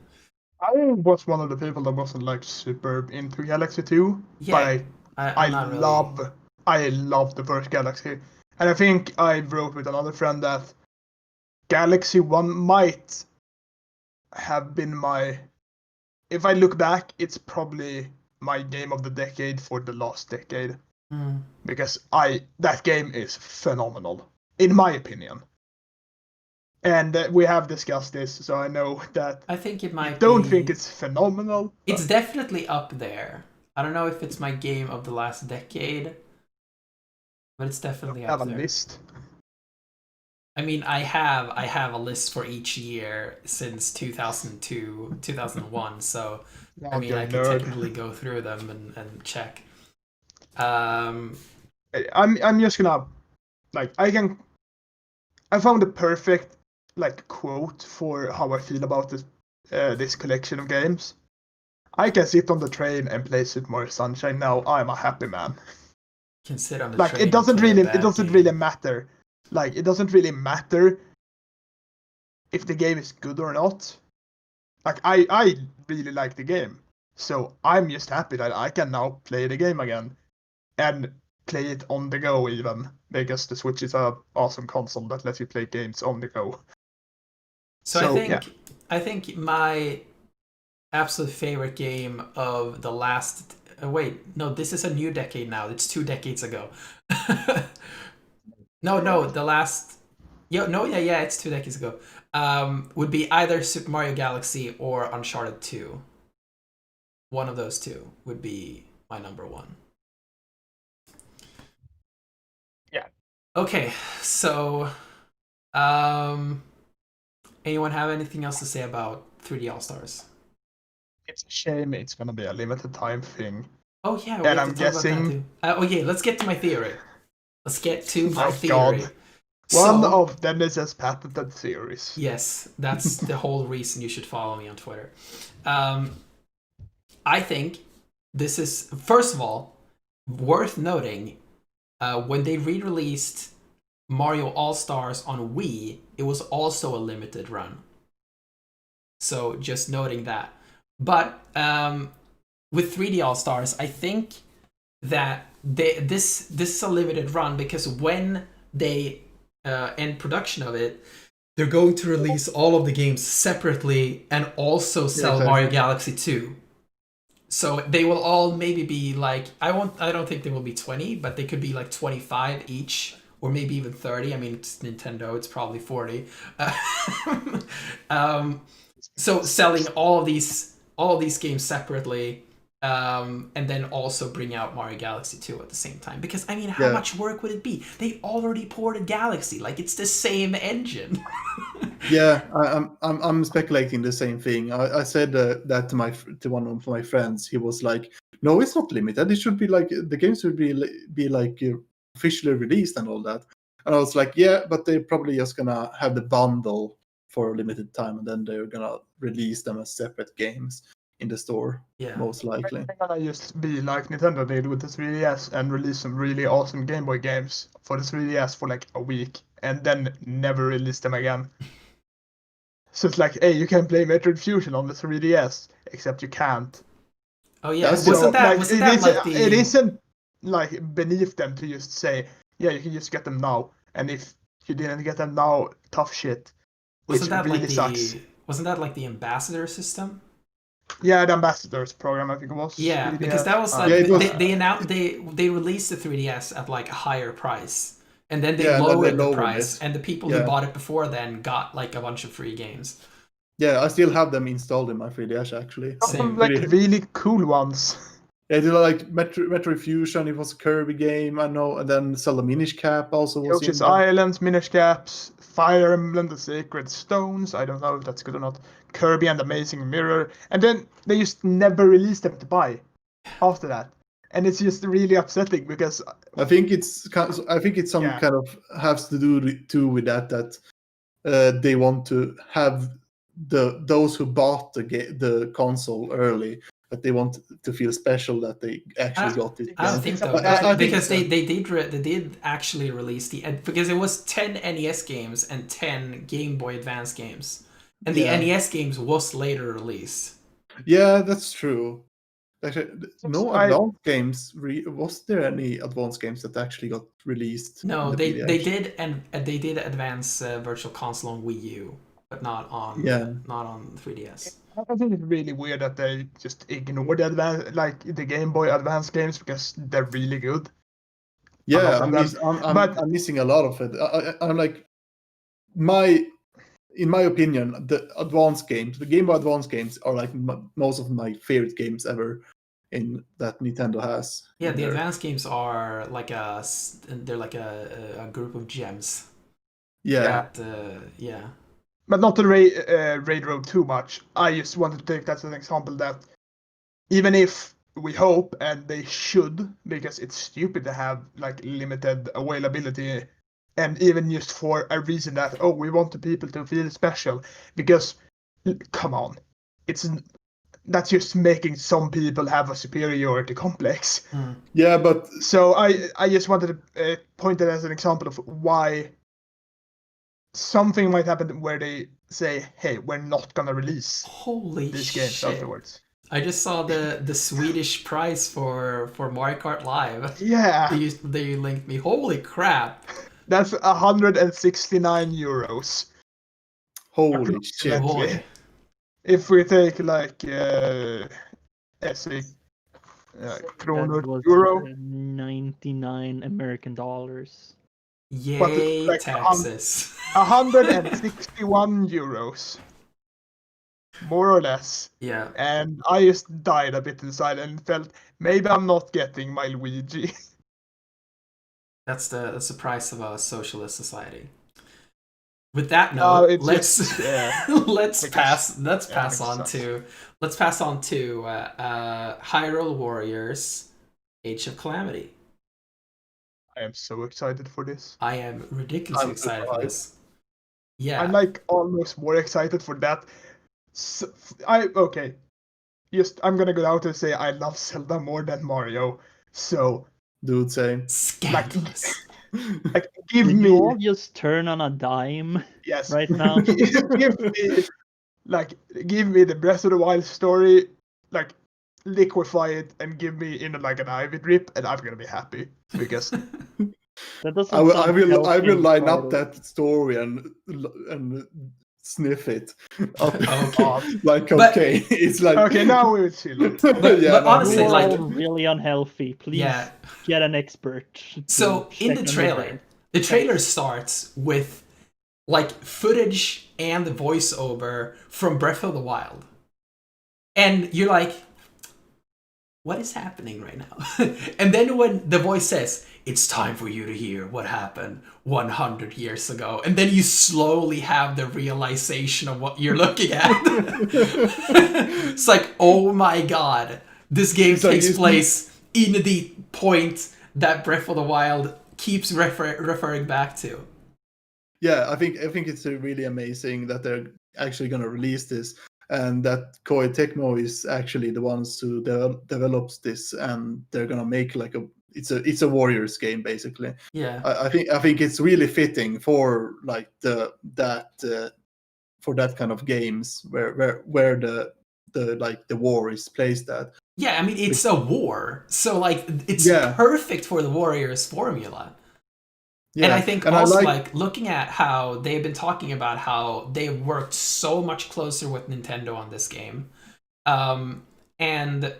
I was one of the people that wasn't like super into Galaxy 2, yeah, but I love the first Galaxy. And I think I wrote with another friend that Galaxy 1 might have been if I look back, it's probably my game of the decade for the last decade. Because that game is phenomenal, in my opinion. And we have discussed this, so I know that I think it might don't think it's phenomenal. It's definitely up there. I don't know if it's my game of the last decade, but it's definitely up there. I have a list. I mean, I have a list for each year since 2002, 2001. So I mean, I can technically go through them and check. I'm just gonna I found the perfect quote for how I feel about this collection of games. I can sit on the train and play Super Mario Sunshine now. I'm a happy man. You can sit on the train. It doesn't really matter. It doesn't really matter if the game is good or not. I really like the game, so I'm just happy that I can now play the game again and play it on the go even, because the Switch is an awesome console that lets you play games on the go. So I think my absolute favorite game of the last this is a new decade now. It's 2 decades ago. the last it's 2 decades ago. Would be either Super Mario Galaxy or Uncharted 2. One of those two would be my number one. Yeah. Okay, so anyone have anything else to say about 3D All-Stars? It's a shame it's gonna be a limited time thing. Oh yeah, and I'm guessing. Let's get to my theory. Let's get to my theory. God. One of Dennis's patented theories. Yes, that's the whole reason you should follow me on Twitter. I think this is, first of all, worth noting. When they re-released Mario All-Stars on Wii, it was also a limited run. So just noting that. But with 3D All-Stars, I think that this is a limited run because when they end production of it, they're going to release all of the games separately and also sell exactly. Mario Galaxy 2. So they will all maybe be like, I don't think they will be 20, but they could be like 25 each, or maybe even 30. I mean, it's Nintendo, it's probably 40. So selling all of these games separately, and then also bring out Mario Galaxy 2 at the same time. Because I mean, how much work would it be? They already ported Galaxy, like it's the same engine. Yeah, I'm speculating the same thing. I said that to one of my friends. He was like, "No, it's not limited. It should be like the games should be like officially released and all that." And I was like, "Yeah, but they're probably just gonna have the bundle for a limited time, and then they're gonna release them as separate games in the store, Yeah. most likely." They're gonna just be like Nintendo did with the 3DS and release some really awesome Game Boy games for the 3DS for like a week and then never release them again. So it's like, hey, you can play Metroid Fusion on the 3DS, except you can't. Oh yeah, That's wasn't that it isn't like beneath them to just say, yeah, you can just get them now, and if you didn't get them now, tough shit. wasn't that really like sucks. wasn't that like the ambassador system? Yeah, the ambassadors program, I think it was. Yeah, 3DS. because that was like Yeah, it was- they announced they released the 3DS at like a higher price, and then they Yeah, and then they lowered the lowered price, it. and the people who Yeah. bought it before then got like a bunch of free games. Yeah, I still have them installed in my 3DS actually. Some Same. like Really- really cool ones. Yeah, they like Metroid Fusion. It was a Kirby game, I know, and then Zelda Minish Cap also was Yoshi's in there. Island, Minish Caps, Fire Emblem, The Sacred Stones. I don't know if that's good or not. Kirby and Amazing Mirror, and then they just never released them to buy after that, and it's just really upsetting because I think it's some Yeah. kind of has to do too with that they want to have those who bought the console early, but they want to feel special that they actually got it. I don't think so, I think because so. they did actually release because it was 10 NES games and 10 Game Boy Advance games, and the Yeah. NES games was later released. Yeah, that's true. Actually, no I- advanced games. Was there any advanced games that actually got released? No, in the they 3DS? did, and they did advance Virtual Console on Wii U, but not on 3DS. I think it's really weird that they just ignore the the Game Boy Advance games because they're really good. Yeah, lot of them. I'm missing a lot of it. I'm like, in my opinion, the advanced games, the Game Boy Advance games, are like most of my favorite games ever that Nintendo has. Yeah, in the there. advanced games are like they're like a group of gems. Yeah, That, yeah. But not to railroad too much. I just wanted to take that as an example that even if we hope, and they should, because it's stupid to have like limited availability, and even just for a reason that, oh, we want the people to feel special, because come on, that's just making some people have a superiority complex. yeah, but So I just wanted to point it as an example of why something might happen where they say, hey, we're not gonna release Holy these games shit! afterwards. I just saw the Swedish price for Mario Kart Live. Yeah, They linked me. Holy crap! that's 169 euros. holy shit! Boy, If we take like SE kroner That was euro, 99 American dollars. yay like, taxes! 161 euros, more or less. Yeah, And I just died a bit inside and felt maybe I'm not getting my Luigi. that's the price of a socialist society. With that No, note, it's let's just, yeah. let's pass makes on sense. to Hyrule Warriors: Age of Calamity. I am so excited for this. I am ridiculously I'm excited for surprised. this. Yeah, I'm like almost more excited for that. So, okay. Just I'm gonna go out and say I love Zelda more than Mario. So Dude, same. scandalous. Like, give Did me, you all just turn on a dime yes, right now? give me the Breath of the Wild story, like liquefy it and give me in like an Ivy drip, and I'm gonna be happy because That doesn't I will, sound I healthy will and line up startling. that story and sniff it up Okay. like But- cocaine. It's like okay, now we're chilling. But yeah, no, honestly, You are like- all really unhealthy. Please Yeah. get an expert. to So in check the on your trailer, brain. the trailer starts with like footage and the voiceover from Breath of the Wild. And you're like, what is happening right now? And then when the voice says, it's time for you to hear what happened 100 years ago, and then you slowly have the realization of what you're looking at. It's like, oh my god, this game It's like takes it's- place in the point that Breath of the Wild keeps referring back to. yeah, I think it's really amazing that they're actually going to release this, and that Koei Tecmo is actually the ones who develops this, and they're going to make like it's a Warriors game basically. Yeah. I think it's really fitting for like for that kind of games where the like the war is placed at. Yeah, I mean, it's a war. So, like, it's Yeah. perfect for the Warriors formula. Yeah, And I think and also, I like, looking at how they've been talking about how they worked so much closer with Nintendo on this game. And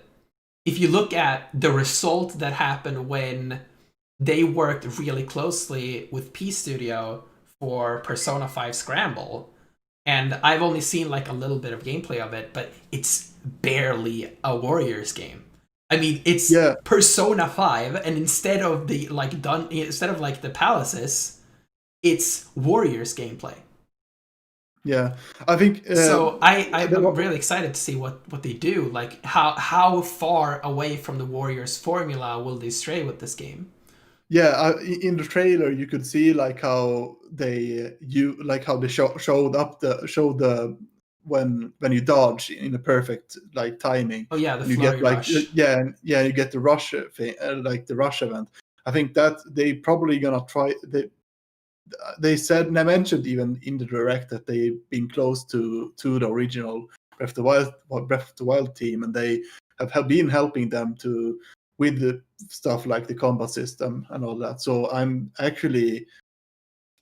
if you look at the result that happened when they worked really closely with P Studio for Persona 5 Scramble, and I've only seen like a little bit of gameplay of it, but it's barely a Warriors game. I mean, it's Yeah. Persona 5, and instead of the palaces, it's Warriors gameplay. yeah, I think So I'm the- really excited to see what they do. Like how far away from the Warriors formula will they stray with this game? Yeah, in the trailer you could see like how they showed the when you dodge in a perfect like timing. Oh yeah, the And you flurry get like rush. you get the rush thing, like the rush event. I think that they probably gonna try. They mentioned even in the direct that they've been close to the original Breath of the Wild team, and they have been helping them with the stuff like the combat system and all that. So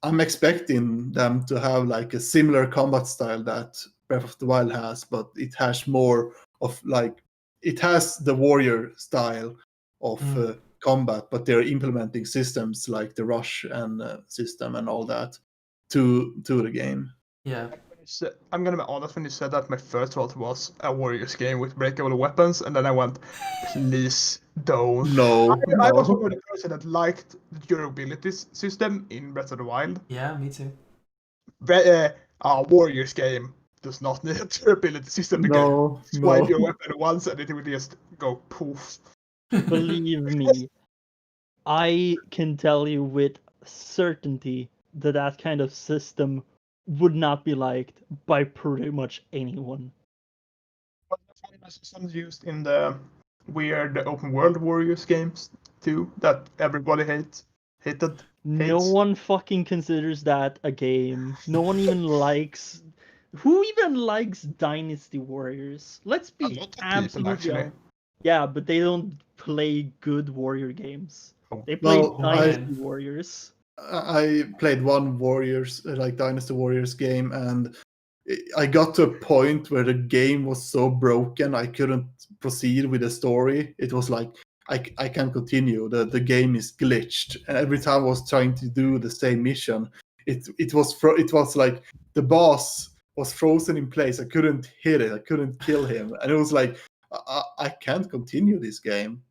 I'm expecting them to have like a similar combat style that Breath of the Wild has, but it has more of like it has the warrior style of combat, but they're implementing systems like the rush and system and all that to the game. Yeah. I'm gonna be honest, when you said that, my first thought was a Warriors game with breakable weapons, and then I went, please don't. No, I was one of the person that liked the durability system in Breath of the Wild. Yeah, me too. A Warriors game does not need a durability system because swipe your weapon once and it will just go poof. Believe me, I can tell you with certainty that that kind of system would not be liked by pretty much anyone. But that's one of the systems used in the weird open world Warriors games too, that everybody hated. No Hates. one fucking considers that a game. No one even likes. Who even likes Dynasty Warriors? Let's A be lot of people, absolutely actually. honest. Yeah, but they don't play good warrior games. Oh. They play Well, Dynasty Warriors. I played one Warriors, like Dynasty Warriors game, and I got to a point where the game was so broken I couldn't proceed with the story. It was like I can't continue. The game is glitched, and every time I was trying to do the same mission, it was like the boss was frozen in place. I couldn't hit it. I couldn't kill him, and it was like I can't continue this game.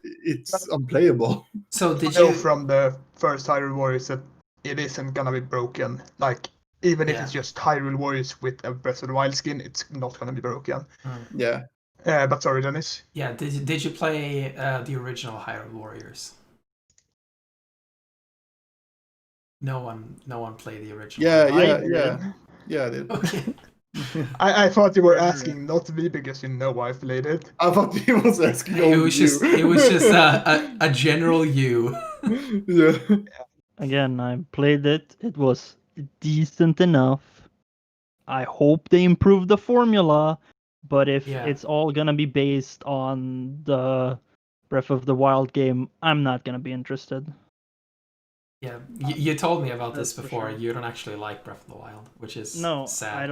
It's unplayable. So did I know you? from the first Hyrule Warriors that it isn't gonna be broken. Like, even if Yeah. it's just Hyrule Warriors with a Breath of the Wild skin, it's not gonna be broken. Yeah. But sorry, Dennis. Yeah. Did you play the original Hyrule Warriors? No one played the original. Yeah, I yeah, did. yeah. Yeah, I did. Okay. I thought you were Sure. asking not me because you know I played it. I thought he was asking It only was you. just it was just a general you. Yeah. Again, I played it. It was decent enough. I hope they improve the formula, but if Yeah. it's all gonna be based on the Breath of the Wild game, I'm not gonna be interested. Yeah, you told me about this That's for before. sure. You don't actually like Breath of the Wild, which is No, sad. I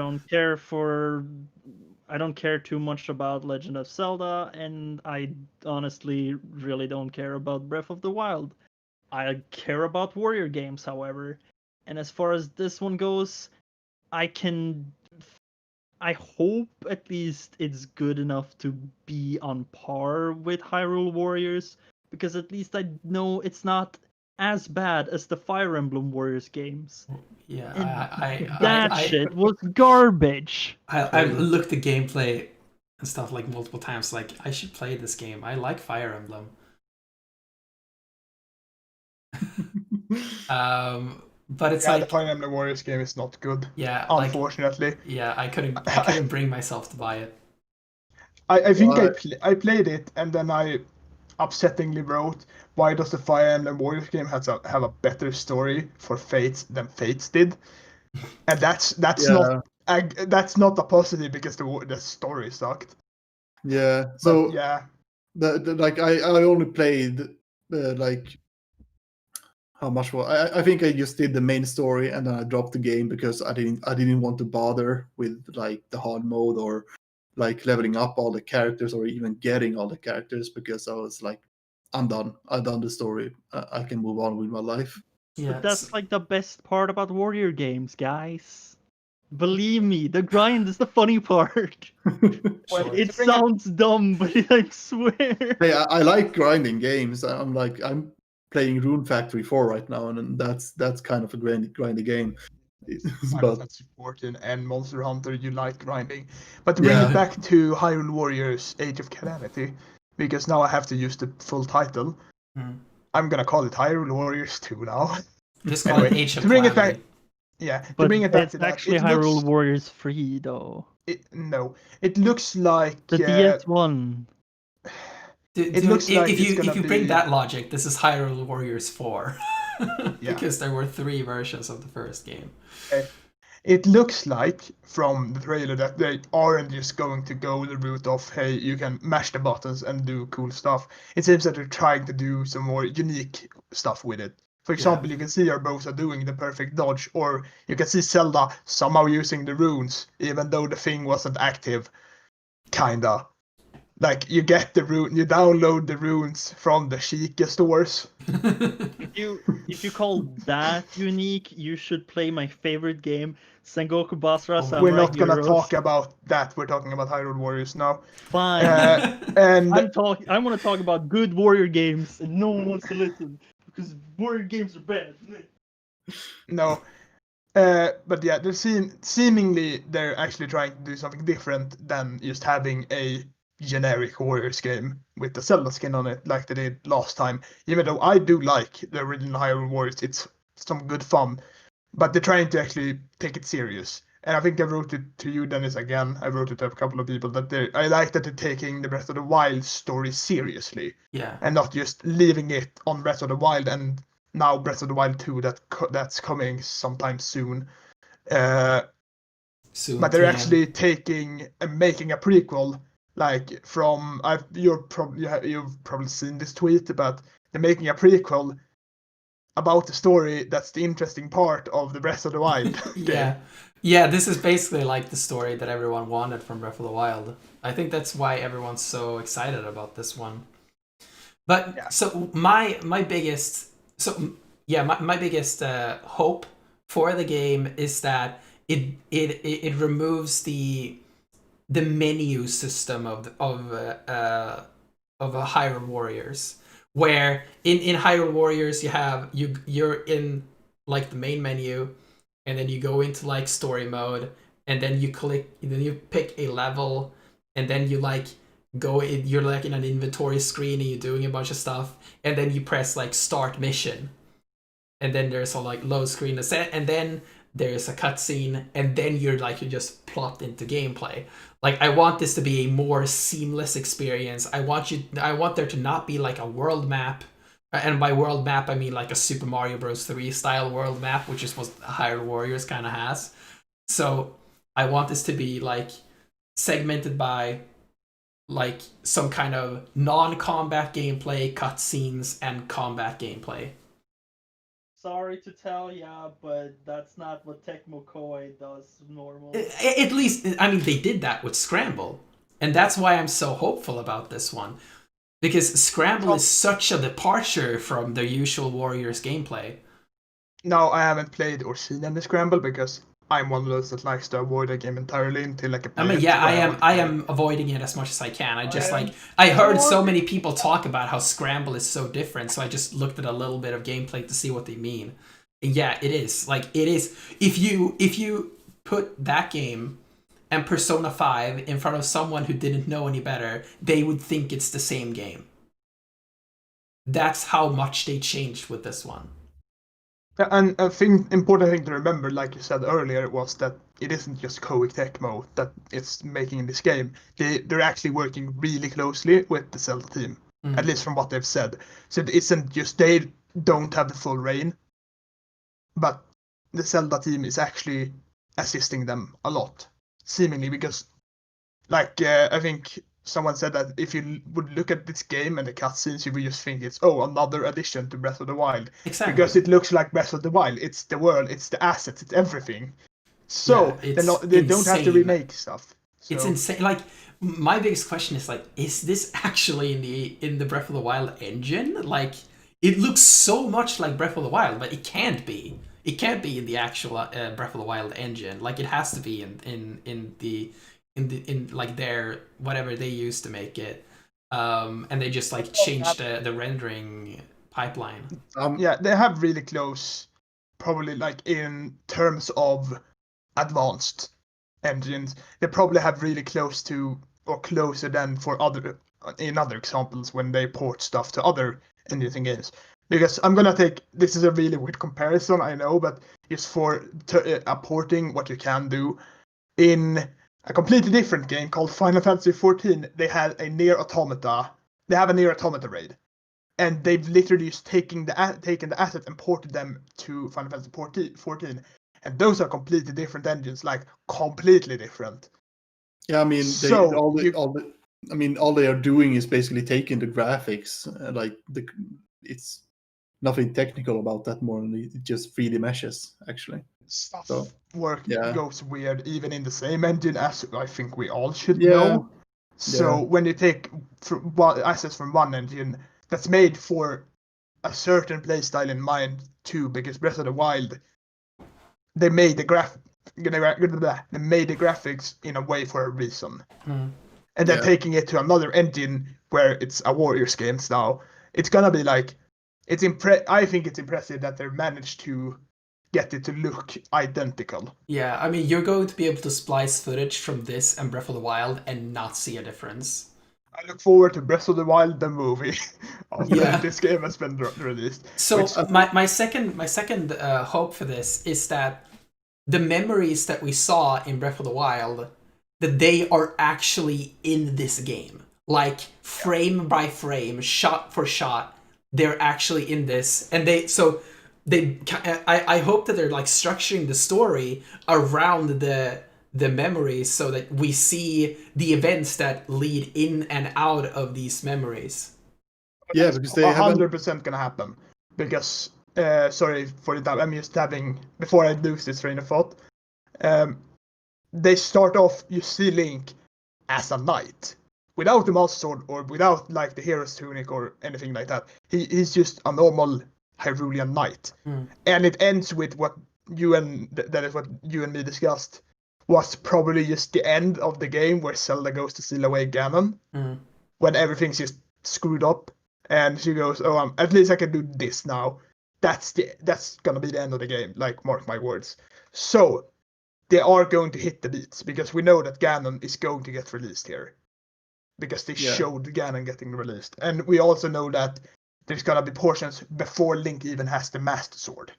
don't care too much about Legend of Zelda, and I honestly really don't care about Breath of the Wild. I care about Warrior games, however. And as far as this one goes, I hope at least it's good enough to be on par with Hyrule Warriors, because at least I know it's not as bad as the Fire Emblem Warriors games. Yeah, And that I shit was garbage. I've looked the gameplay and stuff like multiple times. Like, I should play this game. I like Fire Emblem. But it's Yeah, the like, Fire Emblem Warriors game is not good, yeah, like, unfortunately. yeah, I couldn't bring myself to buy it. I think Why? I played it and then I upsettingly wrote, why does the Fire Emblem Warriors game have a better story for Fates than Fates did? And that's Yeah. that's not a positive because the story sucked. Yeah. But So yeah, like I only played like how much was I think I just did the main story and then I dropped the game because I didn't want to bother with like the hard mode or like leveling up all the characters or even getting all the characters because I was like, I'm done. I've done the story. I can move on with my life. Yeah, But that's like the best part about Warrior games, guys. Believe me, the grind is the funny part. well, sure. It to bring it, sounds dumb, but I swear. Hey, I like grinding games. I'm playing Rune Factory 4 right now, and that's kind of a grindy game. Final But Fantasy 14 and Monster Hunter, you like grinding. But to bring it yeah, back to Hyrule Warriors Age of Calamity, because now I have to use the full title, Hmm. I'm gonna call it Hyrule Warriors 2 now. Just call it Anyway, Age of to bring it back, Calamity. yeah, to But bring it back it's to that, actually it Hyrule looks, Warriors 3, though. no, it looks like, The DS one. it looks like it's If gonna you bring be, that logic, this is Hyrule Warriors 4. yeah. Because there were 3 versions of the first game. It looks like from the trailer that they aren't just going to go the route of, hey, you can mash the buttons and do cool stuff. It seems that they're trying to do some more unique stuff with it. For example, you can see Urbosa doing the perfect dodge, or you can see Zelda somehow using the runes, even though the thing wasn't active. Kinda. Like, you get the rune, you download the runes from the Sheikah stores. If you call that unique, you should play my favorite game, Sengoku Basara Oh my Samurai We're not gonna Heroes. talk about that. We're talking about Hyrule Warriors now. Fine. And I want to talk about good warrior games, and no one wants to listen because warrior games are bad. no, but yeah, seemingly they're actually trying to do something different than just having a generic Warriors game with the Zelda skin on it, like they did last time. Even though I do like the original Hyrule Warriors, it's some good fun, but they're trying to actually take it serious. And I think I wrote it to you, Dennis, again. I wrote it to a couple of people that I like that they're taking the Breath of the Wild story seriously Yeah. and not just leaving it on Breath of the Wild and now Breath of the Wild 2 that's coming sometime soon. Soon But they're 10. actually taking and making a prequel, like from you've probably seen this tweet, but they're making a prequel about the story that's the interesting part of the Breath of the Wild game. Yeah. Yeah, this is basically like the story that everyone wanted from Breath of the Wild. I think that's why everyone's so excited about this one. But Yeah. so my biggest my biggest hope for the game is that it removes the menu system of a Hyrule Warriors, where in Hyrule Warriors you're in like the main menu, and then you go into like story mode, and then you pick a level, and then you like you're like in an inventory screen and you're doing a bunch of stuff, and then you press like start mission, and then there's a like load screen to set, and then there's a cutscene, and then you just plot into gameplay. Like, I want this to be a more seamless experience. I want there to not be like a world map, and by world map I mean like a Super Mario Bros. 3 style world map, which is what Hyrule Warriors kind of has. So I want this to be like segmented by like some kind of non-combat gameplay, cutscenes, and combat gameplay. Sorry to tell ya, but that's not what Tecmo Koei does normally. At least, I mean, they did that with Scramble, and that's why I'm so hopeful about this one, because Scramble is such a departure from the usual Warriors gameplay. No, I haven't played or seen any Scramble because I'm one of those that likes to avoid a game entirely until I can play I mean, it. yeah, So I am avoiding it as much as I can. I just I am like I heard so many people talk about how Scramble is so different, so I just looked at a little bit of gameplay to see what they mean. And yeah, it is. Like, it is. If you put that game and Persona 5 in front of someone who didn't know any better, they would think it's the same game. That's how much they changed with this one. And important thing to remember, like you said earlier, was that it isn't just Koei Tecmo that it's making this game. They're actually working really closely with the Zelda team, at least from what they've said. So it isn't just they don't have the full reign, but the Zelda team is actually assisting them a lot, seemingly, because like I think someone said that if you would look at this game and the cutscenes, you would just think it's another addition to Breath of the Wild. Exactly. Because it looks like Breath of the Wild. It's the world, it's the assets, it's everything. So yeah, they don't have to insane. remake stuff. So. It's insane. Like, my biggest question is like, is this actually in the Breath of the Wild engine? Like, it looks so much like Breath of the Wild, but it can't be. It can't be in the actual Breath of the Wild engine. Like, it has to be in like their whatever they used to make it. And they just like changed the rendering pipeline. Yeah, they have really close, probably like in terms of advanced engines, they probably have really close to or closer than for other examples when they port stuff to other engines and games. Because I'm gonna take this is a really weird comparison, I know, but it's for porting what you can do in a completely different game called Final Fantasy XIV. They had a Nier Automata. They have a Nier Automata raid, and they've literally just taken the assets and ported them to Final Fantasy XIV. And those are completely different engines, like completely different. Yeah, I mean, all they are doing is basically taking the graphics, it's nothing technical about that more than it just 3D meshes actually. Stuff So, goes weird even in the same engine, as I think we all should know. So when you take assets from one engine that's made for a certain playstyle in mind too, because Breath of the Wild, they made the graphics in a way for a reason. And then taking it to another engine where it's a Warriors game now, it's gonna be like I think it's impressive that they managed to get it to look identical. Yeah, I mean, you're going to be able to splice footage from this and Breath of the Wild and not see a difference. I look forward to Breath of the Wild, the movie, after this game has been released. So my second hope for this is that the memories that we saw in Breath of the Wild, that they are actually in this game, like frame by frame, shot for shot, they're actually in this, and I hope that they're like structuring the story around the memories so that we see the events that lead in and out of these memories. Yeah, because they 100% gonna happen. Because sorry for the time, I'm just having before I lose this train of thought. They start off, you see Link as a knight, without the master sword or without like the hero's tunic or anything like that. He's just a normal Hyrulean knight, and it ends with what that is what you and me discussed, was probably just the end of the game where Zelda goes to seal away Ganon, when everything's just screwed up, and she goes, "Oh, at least I can do this now." That's gonna be the end of the game. Like, mark my words. So they are going to hit the beats, because we know that Ganon is going to get released here, because they showed Ganon getting released, and we also know that there's gonna be portions before Link even has the Master Sword.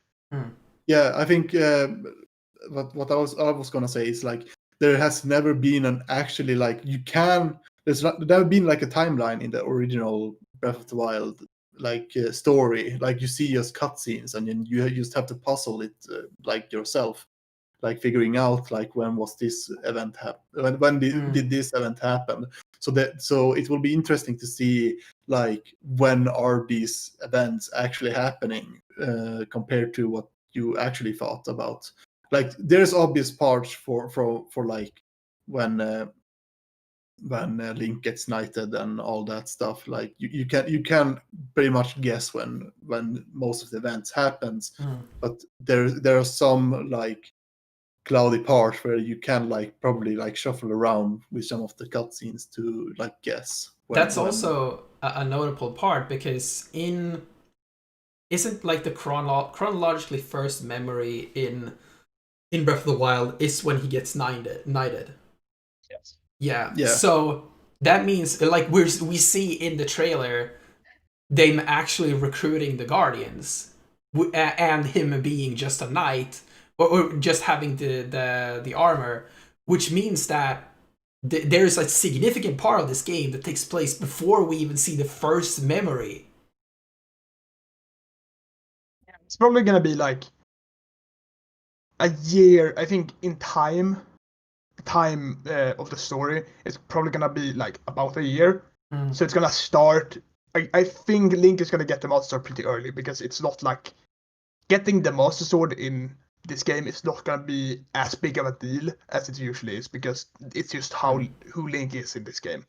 Yeah, I think what I was gonna say is like there has never been an actually like there's never been like a timeline in the original Breath of the Wild like story. Like you see just cutscenes and then you just have to puzzle it like yourself, like figuring out like when was this event happen, when did this event happen. So it will be interesting to see like when are these events actually happening compared to what you actually thought about. Like there's obvious parts for like when Link gets knighted and all that stuff. Like you can pretty much guess when most of the events happens, but there are some like cloudy parts where you can like probably like shuffle around with some of the cutscenes to like guess. That's also a notable part, because isn't like the chronologically first memory in Breath of the Wild is when he gets knighted. Yes. Yeah. Yeah. So that means like we see in the trailer them actually recruiting the Guardians, and him being just a knight, or just having the armor, which means that there's a significant part of this game that takes place before we even see the first memory. It's probably gonna be like a year. I think in time of the story, it's probably gonna be like about a year. So it's gonna start. I think Link is gonna get the Master Sword pretty early, because it's not like getting the Master Sword in this game is not gonna be as big of a deal as it usually is, because it's just who Link is in this game.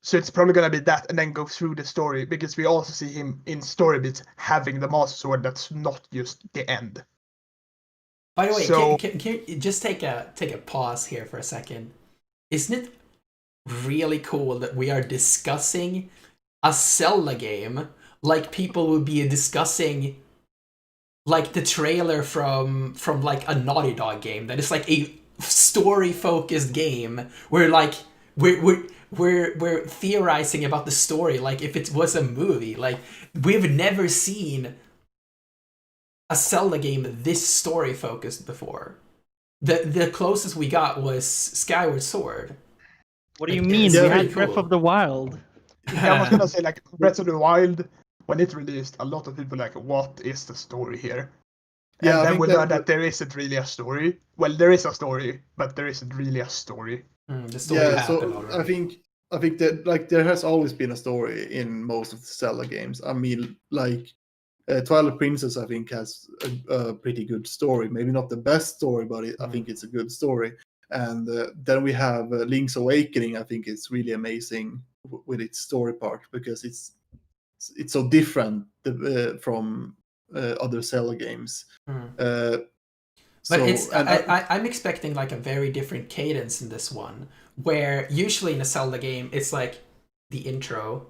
So it's probably gonna be that, and then go through the story, because we also see him in story bits having the Master Sword. That's not just the end. By the way, So- can you just take a pause here for a second? Isn't it really cool that we are discussing a Zelda game like people would be discussing like the trailer from like a Naughty Dog game that is like a story focused game where like we're theorizing about the story like if it was a movie. Like we've never seen a Zelda game this story focused before. The closest we got was Skyward Sword. What do you Like, mean? it's We really had Breath cool. of the Wild. I was gonna say, like, Breath of the Wild, when it released, a lot of people like, what is the story here? Yeah, I And then think we that- learned that there isn't really a story. Well, there is a story, but there isn't really a story. The story Yeah, happened so already. I think that like there has always been a story in most of the Zelda games. I mean, like Twilight Princess, I think has a pretty good story. Maybe not the best story, but I think it's a good story. And then we have Link's Awakening. I think it's really amazing with its story part, because it's so different from other Zelda games. But So, it's and I'm expecting like a very different cadence in this one, where usually in a Zelda game it's like the intro,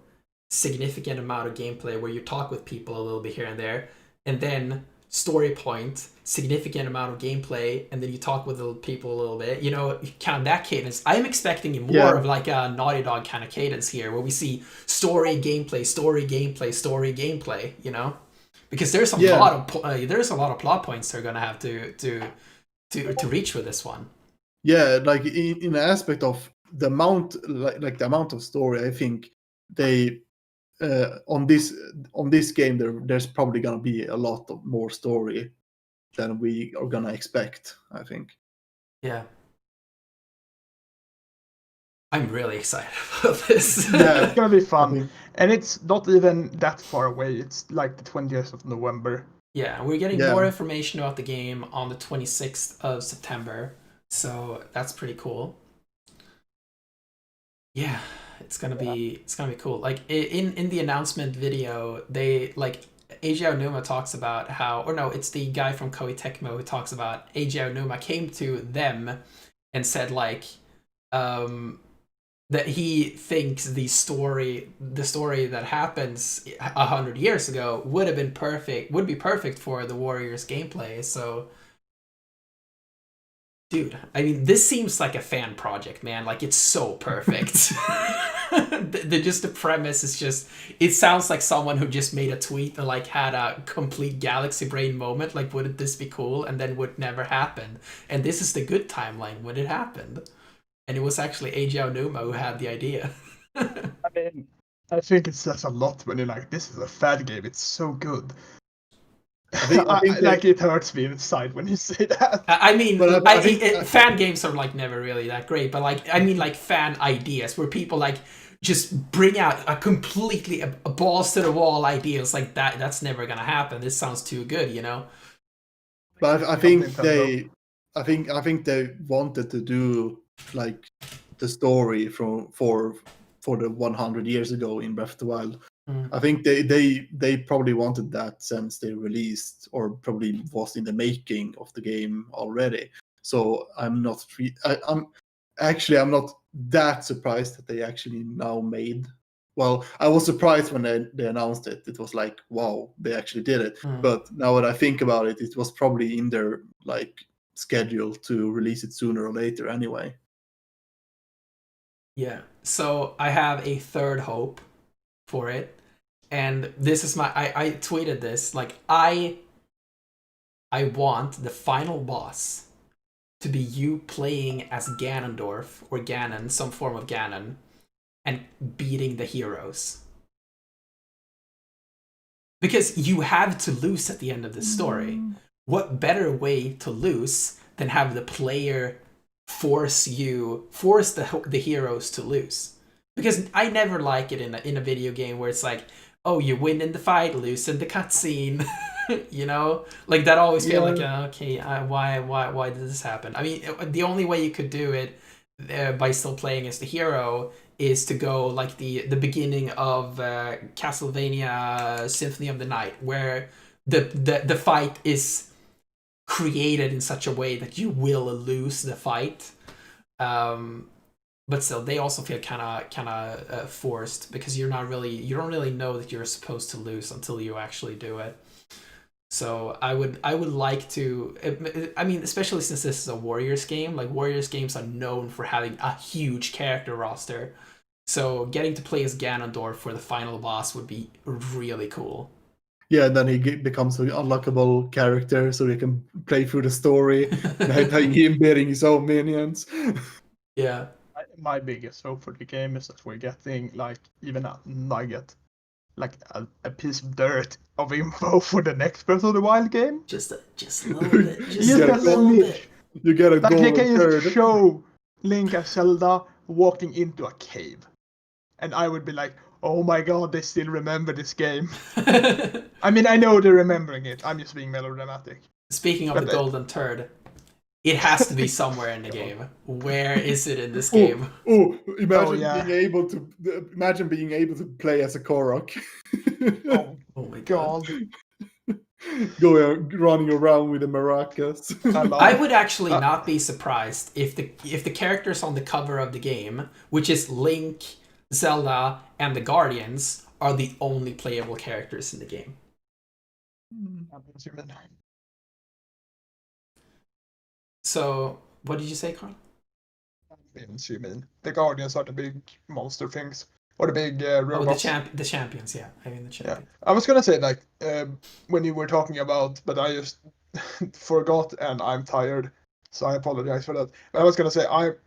significant amount of gameplay where you talk with people a little bit here and there, and then story point, significant amount of gameplay, and then you talk with the people a little bit. You know, kind of that cadence. I'm expecting more of like a Naughty Dog kind of cadence here, where we see story, gameplay, story, gameplay, story, gameplay. You know. Because there's a lot of plot points they're gonna have to reach with this one. Yeah, like in the aspect of the amount, like the amount of story, I think they on this game there's probably gonna be a lot of more story than we are gonna expect, I think. Yeah. I'm really excited about this. Yeah. It's gonna be fun. I think- And it's not even that far away. It's like the 20th of November. Yeah, we're getting Yeah. more information about the game on the 26th of September, so that's pretty cool. Yeah, it's gonna be cool. Like in the announcement video, they like Eiji Aonuma talks about how, or no, it's the guy from Koei Tecmo who talks about Eiji Aonuma came to them and said like that he thinks the story that happens 100 years ago would be perfect for the Warriors gameplay. So dude, I mean, this seems like a fan project, man. Like, it's so perfect. Just the premise is just, it sounds like someone who just made a tweet and like had a complete galaxy brain moment, like wouldn't this be cool, and then would never happen, and this is the good timeline when it happened, and it was actually Eiji Aonuma who had the idea. I mean, I think it says a lot when you're like, this is a fan game, it's so good. I think like it hurts me inside when you say that. I mean, But I think- fan games are like never really that great, but like I mean, like fan ideas where people like just bring out a completely a balls to the wall ideas like that. That's never gonna happen. This sounds too good, you know. But I think Something I think they wanted to do like the story for the 100 years ago in Breath of the Wild. Mm. I think they probably wanted that since they released, or probably was in the making of the game already. So I'm not I'm not that surprised that they actually now made. Well, I was surprised when they announced it. It was like, wow, they actually did it. Mm. But now that I think about it, it was probably in their like schedule to release it sooner or later anyway. Yeah. So I have a third hope for it, and this is I tweeted this, like I want the final boss to be you playing as Ganondorf or Ganon, some form of Ganon, and beating the heroes. Because you have to lose at the end of the story. What better way to lose than have the player force the heroes to lose? Because I never like it in a video game where it's like, oh, you win in the fight, lose in the cutscene. You know, like that always feel like, okay, why did this happen? I mean, the only way you could do it by still playing as the hero is to go like the beginning of Castlevania Symphony of the Night, where the fight is created in such a way that you will lose the fight. But still, they also feel kind of forced, because you don't really know that you're supposed to lose until you actually do it. So I would like to, I mean, especially since this is a Warriors game, like Warriors games are known for having a huge character roster. So getting to play as Ganondorf for the final boss would be really cool. Yeah, and then he becomes an unlockable character, so you can play through the story by him beating his own minions. Yeah. My biggest hope for the game is that we're getting like even a nugget, like a piece of dirt of info for the next Breath of the Wild game. Just a little bit. Just You a get little a bit. You get a Like they golden can third. just show Link as Zelda walking into a cave, and I would be like, oh my god, they still remember this game. I mean, I know they're remembering it. I'm just being melodramatic. Speaking of But the golden turd, it has to be somewhere in the game. Where is it in this game? yeah. Imagine being able to play as a Korok. Oh my god. Running around with the maracas. I would actually not be surprised if the characters on the cover of the game, which is Link, Zelda, and the Guardians, are the only playable characters in the game. So, what did you say, Carl? You mean the Guardians are the big monster things, or the big robots? Oh, the champions, yeah. I mean the champions. Yeah, I was gonna say like when you were talking about, but I just forgot, and I'm tired, so I apologize for that. But I was gonna say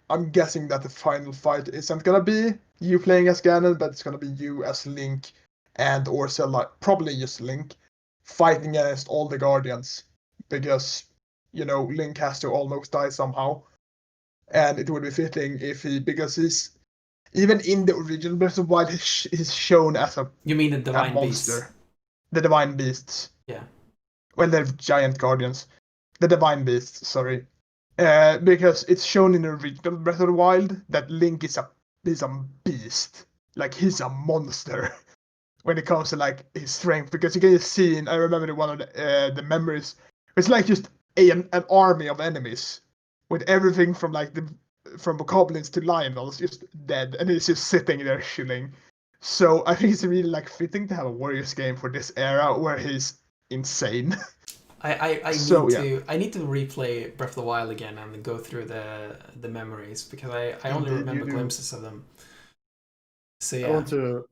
I'm guessing that the final fight isn't gonna be you playing as Ganon, but it's gonna be you as Link and or Zelda, probably just Link, fighting against all the Guardians, because Link has to almost die somehow, and it would be fitting if because he's even in the original Breath of the Wild, he's shown as You mean the divine monster. beasts? The divine beasts. Yeah. Well, they're giant guardians. The divine beasts, sorry. Because it's shown in the original Breath of the Wild that Link is a beast. Like, he's a monster when it comes to like his strength. Because you can just see I remember one of the memories. It's like just an army of enemies with everything from from goblins to Lionels just dead, and he's just sitting there chilling. So I think it's really like fitting to have a Warriors game for this era where he's insane. I need to replay Breath of the Wild again and go through the memories, because I only remember glimpses of them. So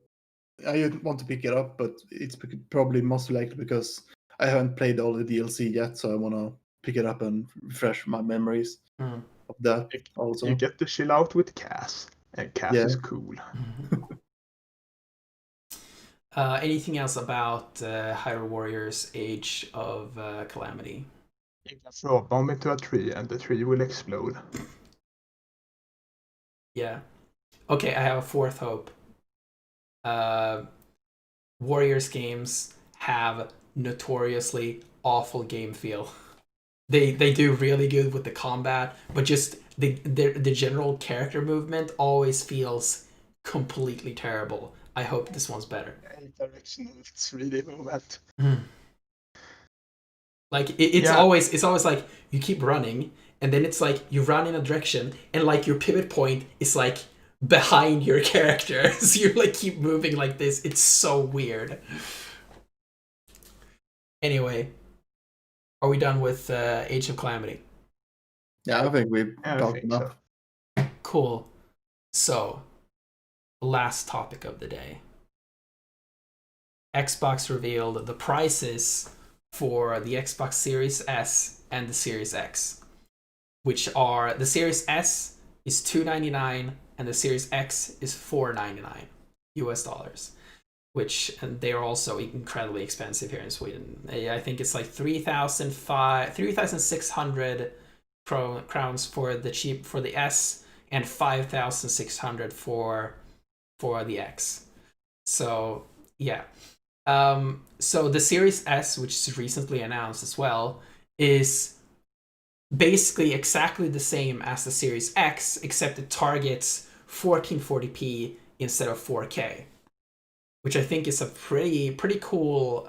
I yeah. want to pick it up, but it's probably most likely because I haven't played all the DLC yet, so I want to pick it up and refresh my memories Mm. of that also. You get to chill out with Cass, and Cass Yeah. is cool. Anything else about Hyrule Warriors Age of Calamity? You can throw a bomb into a tree, and the tree will explode. Yeah. Okay, I have a fourth hope. Warriors games have notoriously awful game feel. They do really good with the combat, but just the general character movement always feels completely terrible. I hope this one's better. Directional, it's really moment. Like it's Yeah. always like you keep running, and then it's like you run in a direction, and like your pivot point is like behind your character, so you like keep moving like this. It's so weird. Anyway, are we done with Age of Calamity? Yeah, I think we've I talked think enough. so. Cool. So, last topic of the day. Xbox revealed the prices for the Xbox Series S and the Series X, which are the Series S is $299 and the Series X is $499 US dollars, which and they are also incredibly expensive here in Sweden. I think it's like 3,600 crowns for the S and 5,600 for the X. So yeah. So the Series S, which is recently announced as well, is basically exactly the same as the Series X, except it targets 1440p instead of 4K, which I think is a pretty cool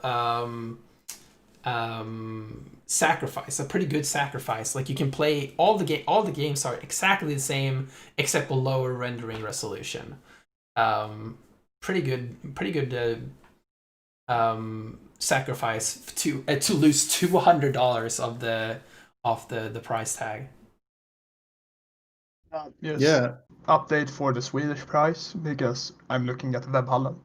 sacrifice, a pretty good sacrifice. Like you can play all the games are exactly the same except a lower rendering resolution. Pretty good sacrifice to lose $200 of the price tag. Yes. Yeah, Update for the Swedish price because I'm looking at Webhallen.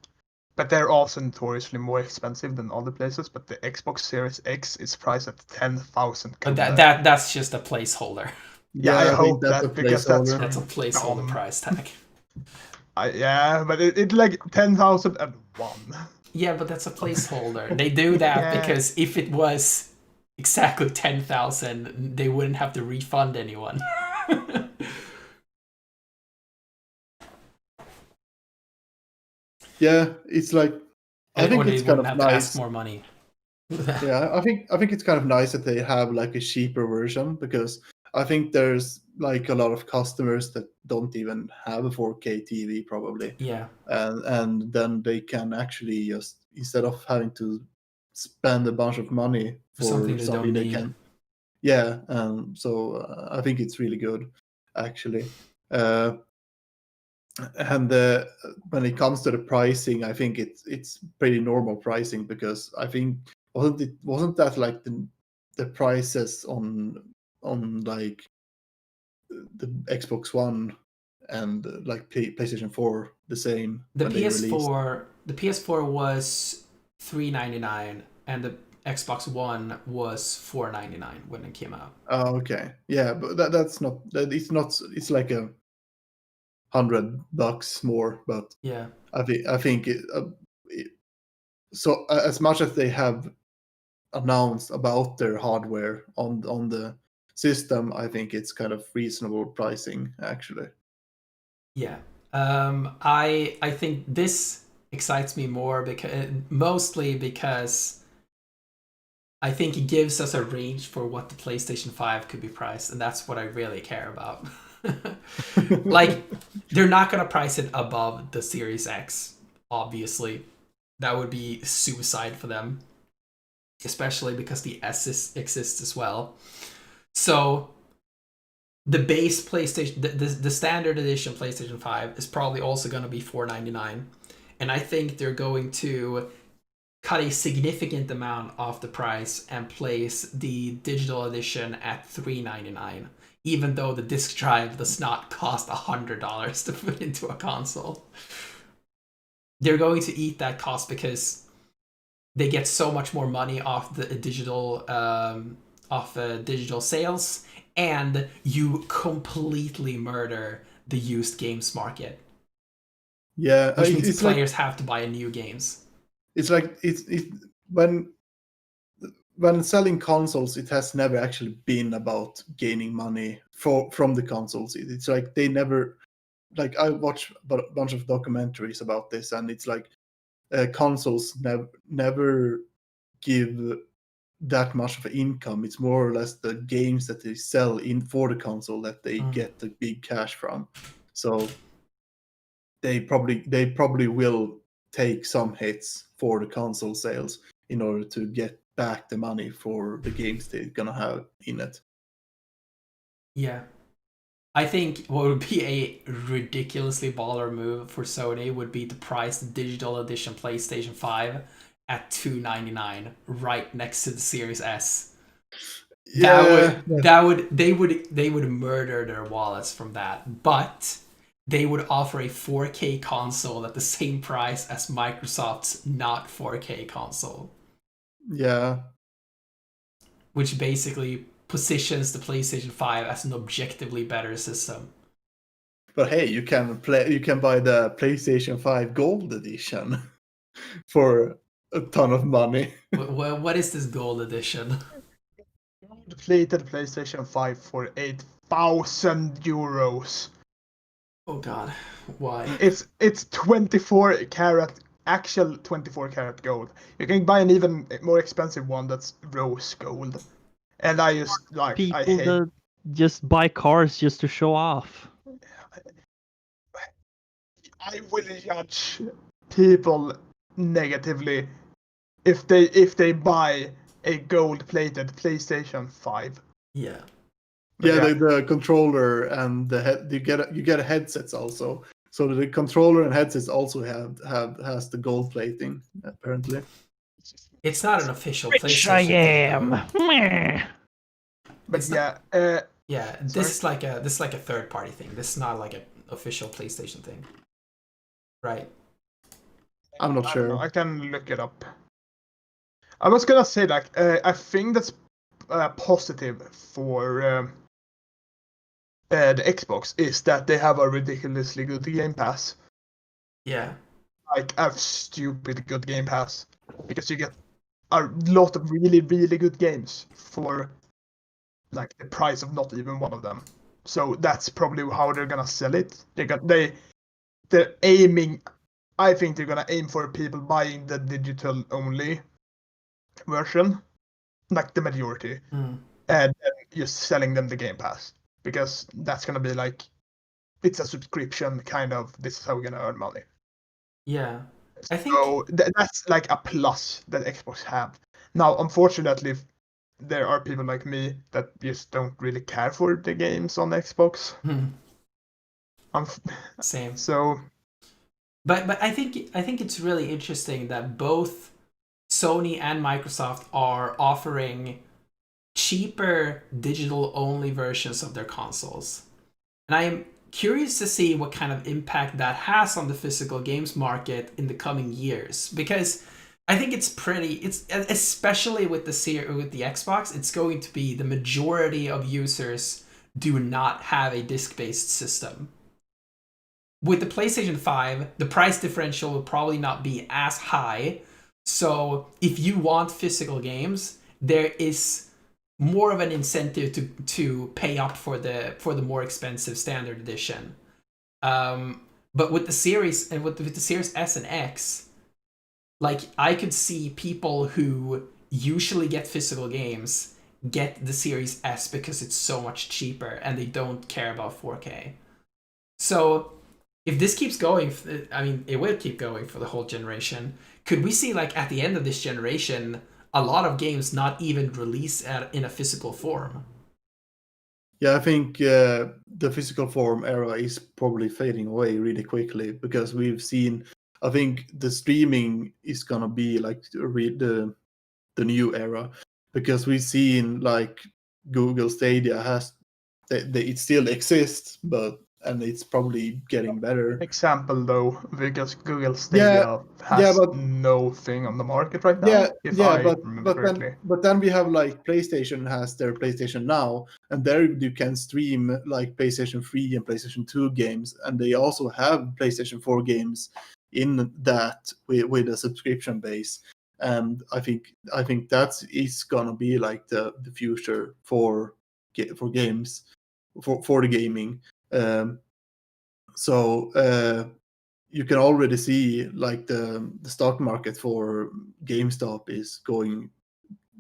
But they're also notoriously more expensive than other places. But the Xbox Series X is priced at 10,000. That's just a placeholder. Yeah, I think hope that's that a because that's placeholder. That's a placeholder dumb. price tag. Yeah, but it like 10,001. Yeah, but that's a placeholder. They do that Yeah. because if it was exactly 10,000, they wouldn't have to refund anyone. Yeah, it's like I think or they it's kind wouldn't of have to ask nice. more money. Yeah, I think it's kind of nice that they have like a cheaper version because I think there's like a lot of customers that don't even have a 4K TV probably, Yeah. and then they can actually just instead of having to spend a bunch of money for Something they something don't they need. can. Yeah, so I think it's really good actually. And when it comes to the pricing, I think it's pretty normal pricing because I think wasn't that like the prices on like the Xbox One and like PlayStation 4 the same The when they released? PS4 was $399 and the Xbox One was $499 when it came out. Oh, okay, yeah, but that's not it's not it's like $100 more, but Yeah. I think so as much as they have announced about their hardware on the system, I think it's kind of reasonable pricing actually. Yeah. I think this excites me more mostly because I think it gives us a range for what the PlayStation 5 could be priced, and that's what I really care about. Like, they're not gonna price it above the Series X, obviously. That would be suicide for them, especially because the S exists as well. So the base PlayStation, the standard edition PlayStation 5 is probably also going to be $499, and I think they're going to cut a significant amount off the price and place the digital edition at $399, even though the disc drive does not cost $100 to put into a console. they're going to eat that cost because they get so much more money off the digital sales, and you completely murder the used games market, Yeah, which means it's players have to buy new games. it's like it's when selling consoles, it has never actually been about gaining money from the consoles. It's like they never, like I watch a bunch of documentaries about this, and it's like consoles never give that much of an income. It's more or less the games that they sell in for the console that they get the big cash from. So they probably will take some hits for the console sales in order to get back the money for the games they're gonna have in it. Yeah. I think what would be a ridiculously baller move for Sony would be to price the digital edition PlayStation 5 at $299 right next to the Series S. Yeah, They would murder their wallets from that, but they would offer a 4K console at the same price as Microsoft's not 4K console, yeah, which basically positions the PlayStation 5 as an objectively better system. but hey, you can buy the PlayStation 5 Gold Edition for a ton of money. What is this gold edition? Plated PlayStation 5 for 8,000 euros. Oh god, why? It's 24 karat, actual 24 karat gold. You can buy an even more expensive one that's rose gold. And I just like People I hate. that just buy cars just to show off. I will judge people negatively if they buy a gold plated PlayStation 5. Yeah. But Yeah, the controller and the head, you get headsets also. So the controller and headsets also has the gold plating apparently. It's not an official Rich I PlayStation thing, am. though. Meh. But It's yeah, Yeah, this is like a third party thing. This is not like an official PlayStation thing. Right. I'm not I don't know. sure. I can look it up. I was gonna say like I think that's positive for the Xbox is that they have a ridiculously good Game Pass, Yeah. like a stupid good Game Pass, because you get a lot of really really good games for like the price of not even one of them. So that's probably how they're gonna sell it. They're aiming. I think they're gonna aim for people buying the digital only version, like the majority, Mm. and then just selling them the Game Pass, because that's gonna be like it's a subscription kind of. This is how we're gonna earn money. Yeah. I think So that's like a plus that Xbox have. Now, unfortunately, there are people like me that just don't really care for the games on Xbox. Same. So, But I think it's really interesting that both Sony and Microsoft are offering cheaper digital only versions of their consoles. And I am curious to see what kind of impact that has on the physical games market in the coming years, because I think it's especially with the Xbox, it's going to be the majority of users do not have a disc-based system. With the PlayStation 5, the price differential will probably not be as high. So if you want physical games, there is more of an incentive to pay up for the more expensive standard edition. But with the series and with the Series S and X, like I could see people who usually get physical games get the Series S because it's so much cheaper and they don't care about 4K. So if this keeps going, I mean, it will keep going for the whole generation. Could we see, like, at the end of this generation, a lot of games not even release in a physical form? Yeah, I think the physical form era is probably fading away really quickly, because we've seen. I think the streaming is gonna be like the new era, because we've seen like Google Stadia has it still exists, but and it's probably getting better. Example though, because Google Stadia has but no thing on the market right now. but then we have like PlayStation has their PlayStation Now, and there you can stream like PlayStation 3 and PlayStation 2 games, and they also have PlayStation 4 games in that with a subscription base. And I think that is gonna be like the future for games, for the gaming. So you can already see like the stock market for GameStop is going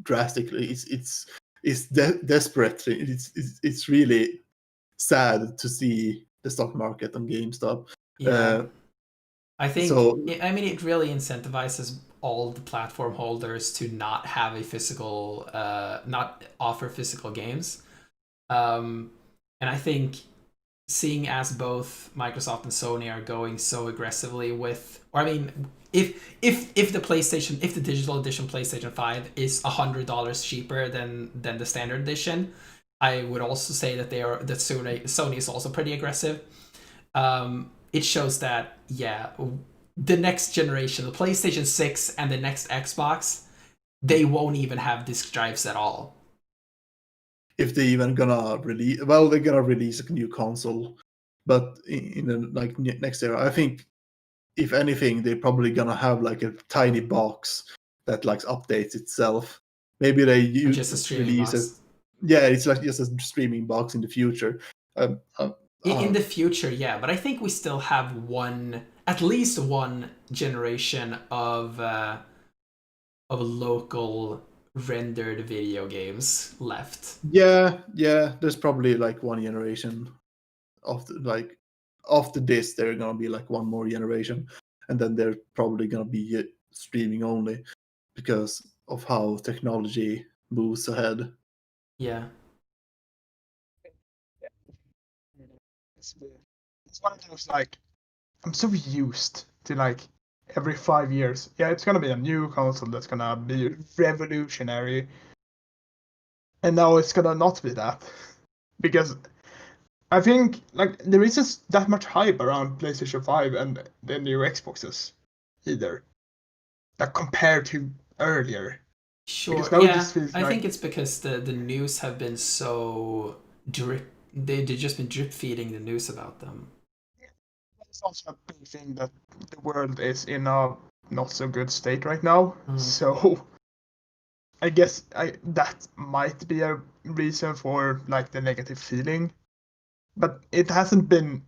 drastically. It's desperate. It's really sad to see the stock market on GameStop. Yeah. I think so- it really incentivizes all the platform holders to not have a physical, not offer physical games. And I think seeing as both Microsoft and Sony are going so aggressively with, or I mean, if the digital edition PlayStation 5 is $100 cheaper than the standard edition, I would also say that Sony is also pretty aggressive. It shows that the next generation, the PlayStation 6 and the next Xbox, they won't even have disc drives at all. If they even gonna release, well, they're gonna release a new console, but in the like next year, I think if anything, they're probably gonna have like a tiny box that like updates itself. Maybe they use just a streaming box. Yeah, it's like just a streaming box in the future. In the future, yeah, but I think we still have at least one generation of local rendered video games left. Yeah, there's probably like one generation after this, there's gonna be like one more generation, and then they're probably gonna be streaming only because of how technology moves ahead. Yeah. It's one of those like, I'm so used to like every 5 years, it's gonna be a new console that's gonna be revolutionary, and now it's gonna not be that, because I think like there isn't that much hype around PlayStation 5 and the new Xboxes either, like compared to earlier. Sure. I think it's because the news have been so they've just been drip feeding the news about them. It's also a big thing that the world is in a not so good state right now. So I guess that might be a reason for like the negative feeling, but it hasn't been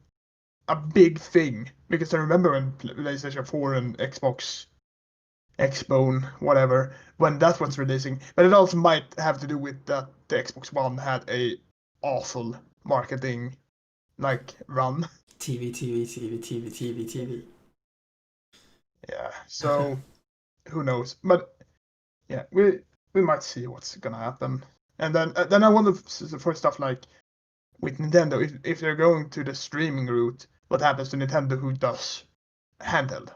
a big thing, because I remember when PlayStation 4 and Xbox Xbone, whatever, when that was releasing, but it also might have to do with that the Xbox One had a awful marketing like run. TV. Yeah, so who knows? But yeah, we might see what's gonna happen. And then I wonder for stuff like with Nintendo, if they're going to the streaming route, what happens to Nintendo who does handheld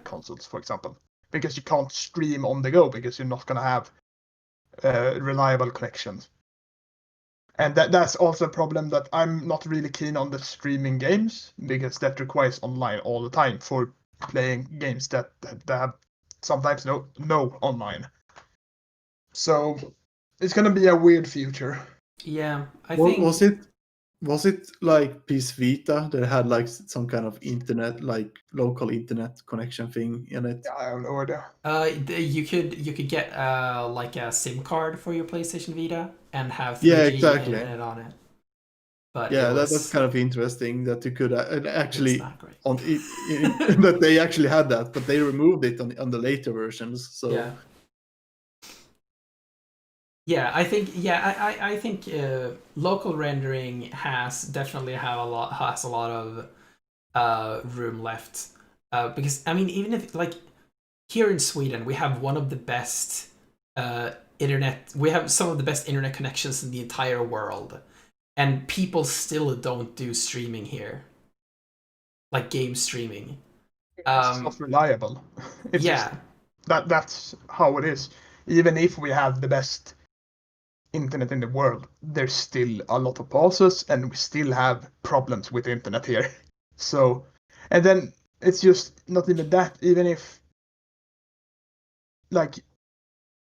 consoles, for example? Because you can't stream on the go because you're not gonna have reliable connections. And that's also a problem that I'm not really keen on the streaming games, because that requires online all the time for playing games that have sometimes no online. So it's gonna be a weird future. Yeah, I think was it like PS Vita that had like some kind of internet, like local internet connection thing in it? Yeah, I have no idea. You could get like a SIM card for your PlayStation Vita and have 3G exactly. internet on it. But that's kind of interesting that you could actually on that they actually had that, but they removed it on the later versions. So I think local rendering has definitely a lot of room left, because I mean, even if like here in Sweden we have one of the best we have some of the best internet connections in the entire world, and people still don't do streaming here, like game streaming. It's not reliable. It's just, that's how it is. Even if we have the best internet in the world, there's still a lot of pauses, and we still have problems with the internet here. So, and then it's just not even that. Even if, like,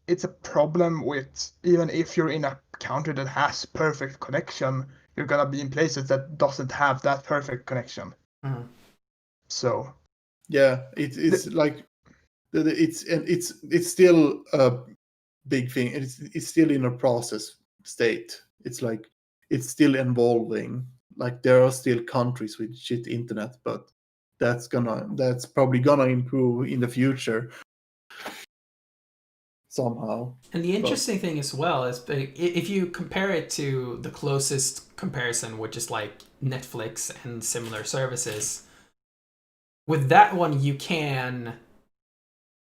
it's a problem with, even if you're in a country that has perfect connection, you're gonna be in places that doesn't have that perfect connection. Mhm. So Yeah, it's like it's still a big thing. It's still in a process state. It's like it's still evolving. Like there are still countries with shit internet, but that's probably gonna improve in the future somehow. And the interesting thing as well is if you compare it to the closest comparison, which is like Netflix and similar services, with that one you can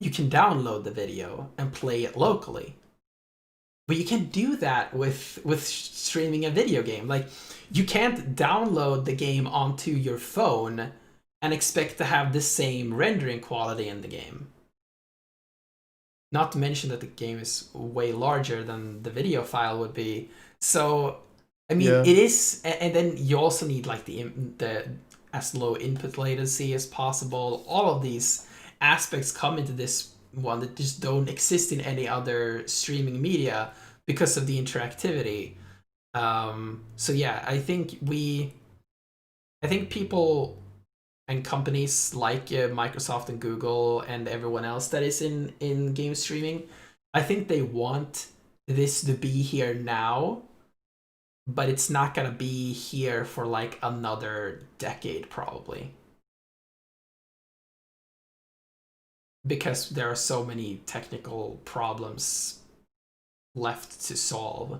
download the video and play it locally. But you can do that with streaming a video game. Like, you can't download the game onto your phone and expect to have the same rendering quality in the game. Not to mention that the game is way larger than the video file would be. So, I mean, Yeah. it is, and then you also need like the as low input latency as possible. All of these aspects come into this one that just don't exist in any other streaming media because of the interactivity. So yeah, I think people and companies like Microsoft and Google and everyone else that is in game streaming, I think they want this to be here now, but it's not gonna be here for like another decade probably, because there are so many technical problems left to solve.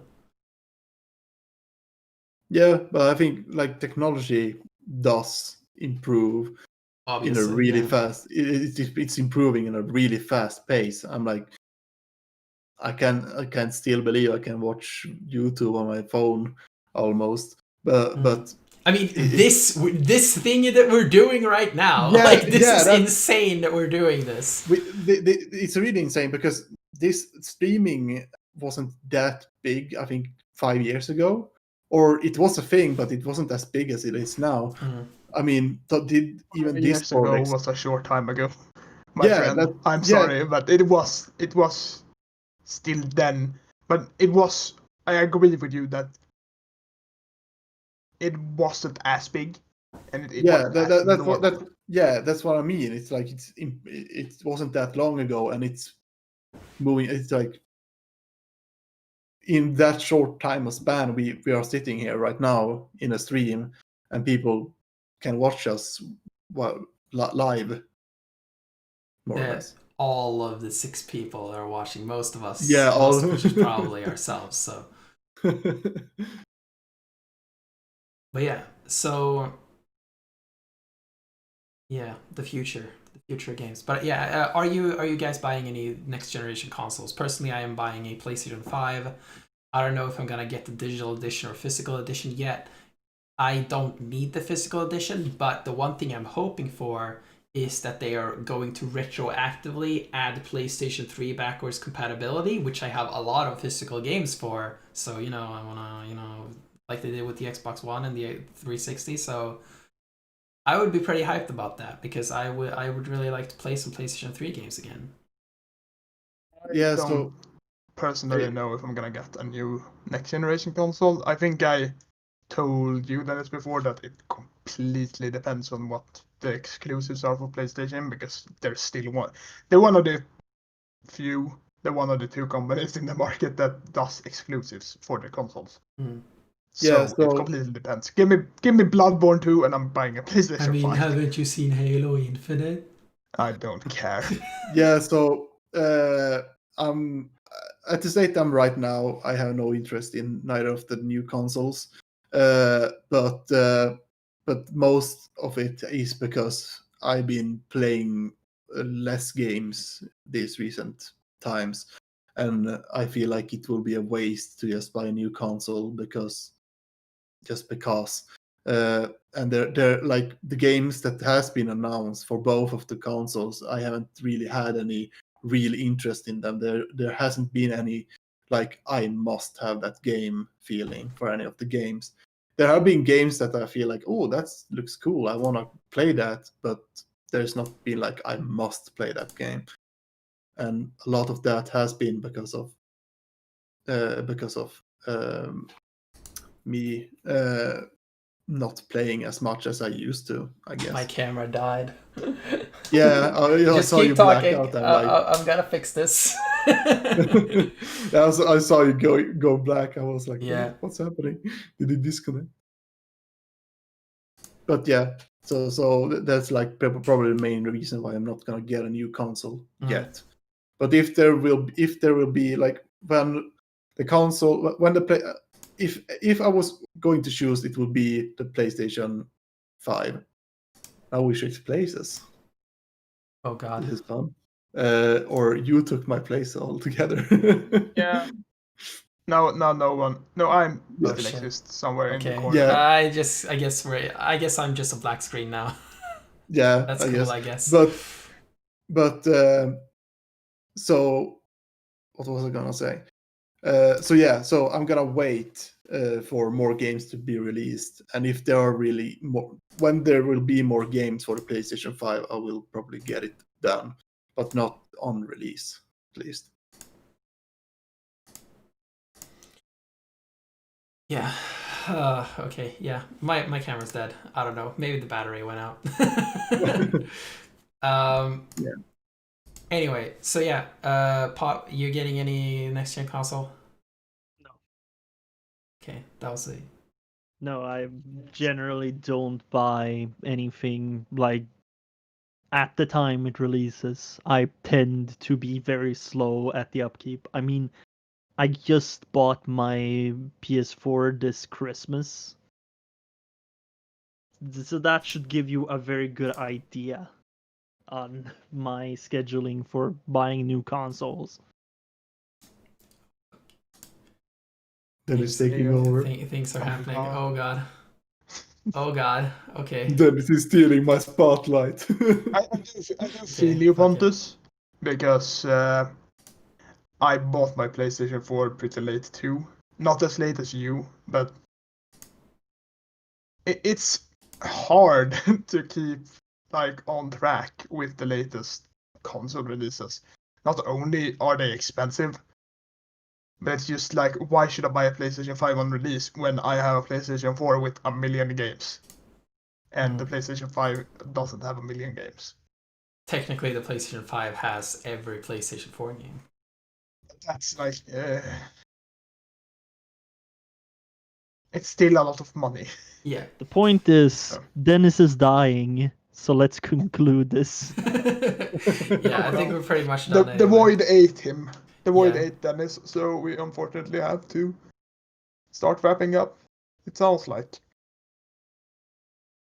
Yeah, but I think like technology does improve Obviously, in a really yeah. fast. It's improving in a really fast pace. I'm like, I can still believe I can watch YouTube on my phone almost, but I mean, this thing that we're doing right now, Yeah, like this yeah, is that's- insane that we're doing this. it's really insane because this streaming wasn't that big. I think 5 years ago, or it was a thing, but it wasn't as big as it is now. I mean, did even 5 this years ago product? was a short time ago, my Yeah, friend. I'm yeah. sorry, but it was still then. But it was. I agree with you that it wasn't as big, and it Yeah, wasn't as normal. that's what I mean. It's like it wasn't that long ago, and it's moving. It's like in that short time of span, we are sitting here right now in a stream, and people can watch us live, more or That less. all of the 6 people are watching. Most of us, Yeah, all- most of which is probably ourselves. So, but yeah, so yeah, the future of games. But yeah, are you guys buying any next generation consoles? Personally, I am buying a PlayStation 5. I don't know if I'm gonna get the digital edition or physical edition yet. I don't need the physical edition, but the one thing I'm hoping for is that they are going to retroactively add PlayStation 3 backwards compatibility, which I have a lot of physical games for. So, you know, I want to, like they did with the Xbox One and the 360. So I would be pretty hyped about that because I would really like to play some PlayStation 3 games again. Yeah, I don't so personally know if I'm gonna get a new next generation console. I think I told you that before that it completely depends on what the exclusives are for PlayStation, because there's still they're one of the few, they're one of the 2 companies in the market that does exclusives for the consoles. Yeah, So it completely depends. Give me Bloodborne 2 and I'm buying a PlayStation 5. Haven't you seen Halo Infinite? I don't care. yeah, so I'm at the state I'm right now. I have no interest in neither of the new consoles, but most of it is because I've been playing less games these recent times, and I feel like it will be a waste to just buy a new console because. And they're like the games that has been announced for both of the consoles. I haven't really had any real interest in them. There hasn't been any like I must have that game feeling for any of the games. There have been games that I feel like, oh, that looks cool, I want to play that, but there's not been like I must play that game. And a lot of that has been because of me not playing as much as I used to, I guess. My camera died. Yeah, I Just saw keep you black talking. out. I'm like, I'm gonna fix this. yeah, I saw you go black. I was like, Yeah. what's happening? Did it disconnect? But yeah, so that's like probably the main reason why I'm not gonna get a new console yet. But if there will be like when the console when the play if I was going to choose, it would be the PlayStation 5. I wish it places. Oh God. This is fun. Or you took my place altogether. Yeah. No one. No, I'm Oh, still shit. exist somewhere in the Okay. corner. Yeah. I guess I'm just a black screen now. Yeah, That's cool, I guess. But so what was I gonna say? So I'm gonna wait for more games to be released, and if there are really more, when there will be more games for the PlayStation 5, I will probably get it done, but not on release, at least. Yeah. Okay. Yeah. My camera's dead. I don't know. Maybe the battery went out. Yeah. Anyway, so yeah. Pop, you getting any next gen console? No. Okay, that was a. No, I generally don't buy anything like at the time it releases. I tend to be very slow at the upkeep. I mean, I just bought my PS4 this Christmas. So that should give you a very good idea on my scheduling for buying new consoles. Dennis taking over. Things are Oh, happening. God. Oh God. Oh God. Okay. Dennis is stealing my spotlight. I do feel you, fuck it. Pontus, because I bought my PlayStation 4 pretty late too. Not as late as you, but it's hard to keep like on track with the latest console releases. Not only are they expensive, but it's just like, why should I buy a PlayStation 5 on release when I have a PlayStation 4 with a million games? And the PlayStation 5 doesn't have a million games. Technically, the PlayStation 5 has every PlayStation 4 game. That's like, it's still a lot of money. Yeah. The point is, Oh. Dennis is dying, so let's conclude this. Yeah, I think we're pretty much done. The anyway. void ate him. The void Yeah. ate Dennis, so we unfortunately have to start wrapping up. It sounds like.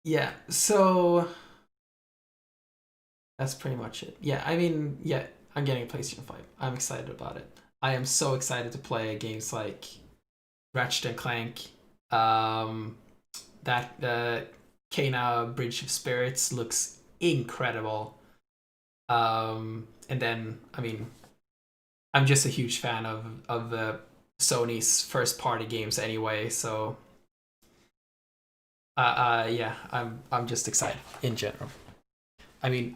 Yeah, so that's pretty much it. Yeah, I mean, yeah, I'm getting a PlayStation 5. I'm excited about it. I am so excited to play games like Ratchet and Clank. That Kena Bridge of Spirits looks incredible. And then, I mean, I'm just a huge fan of the Sony's first party games anyway, so yeah, I'm just excited in general. I mean,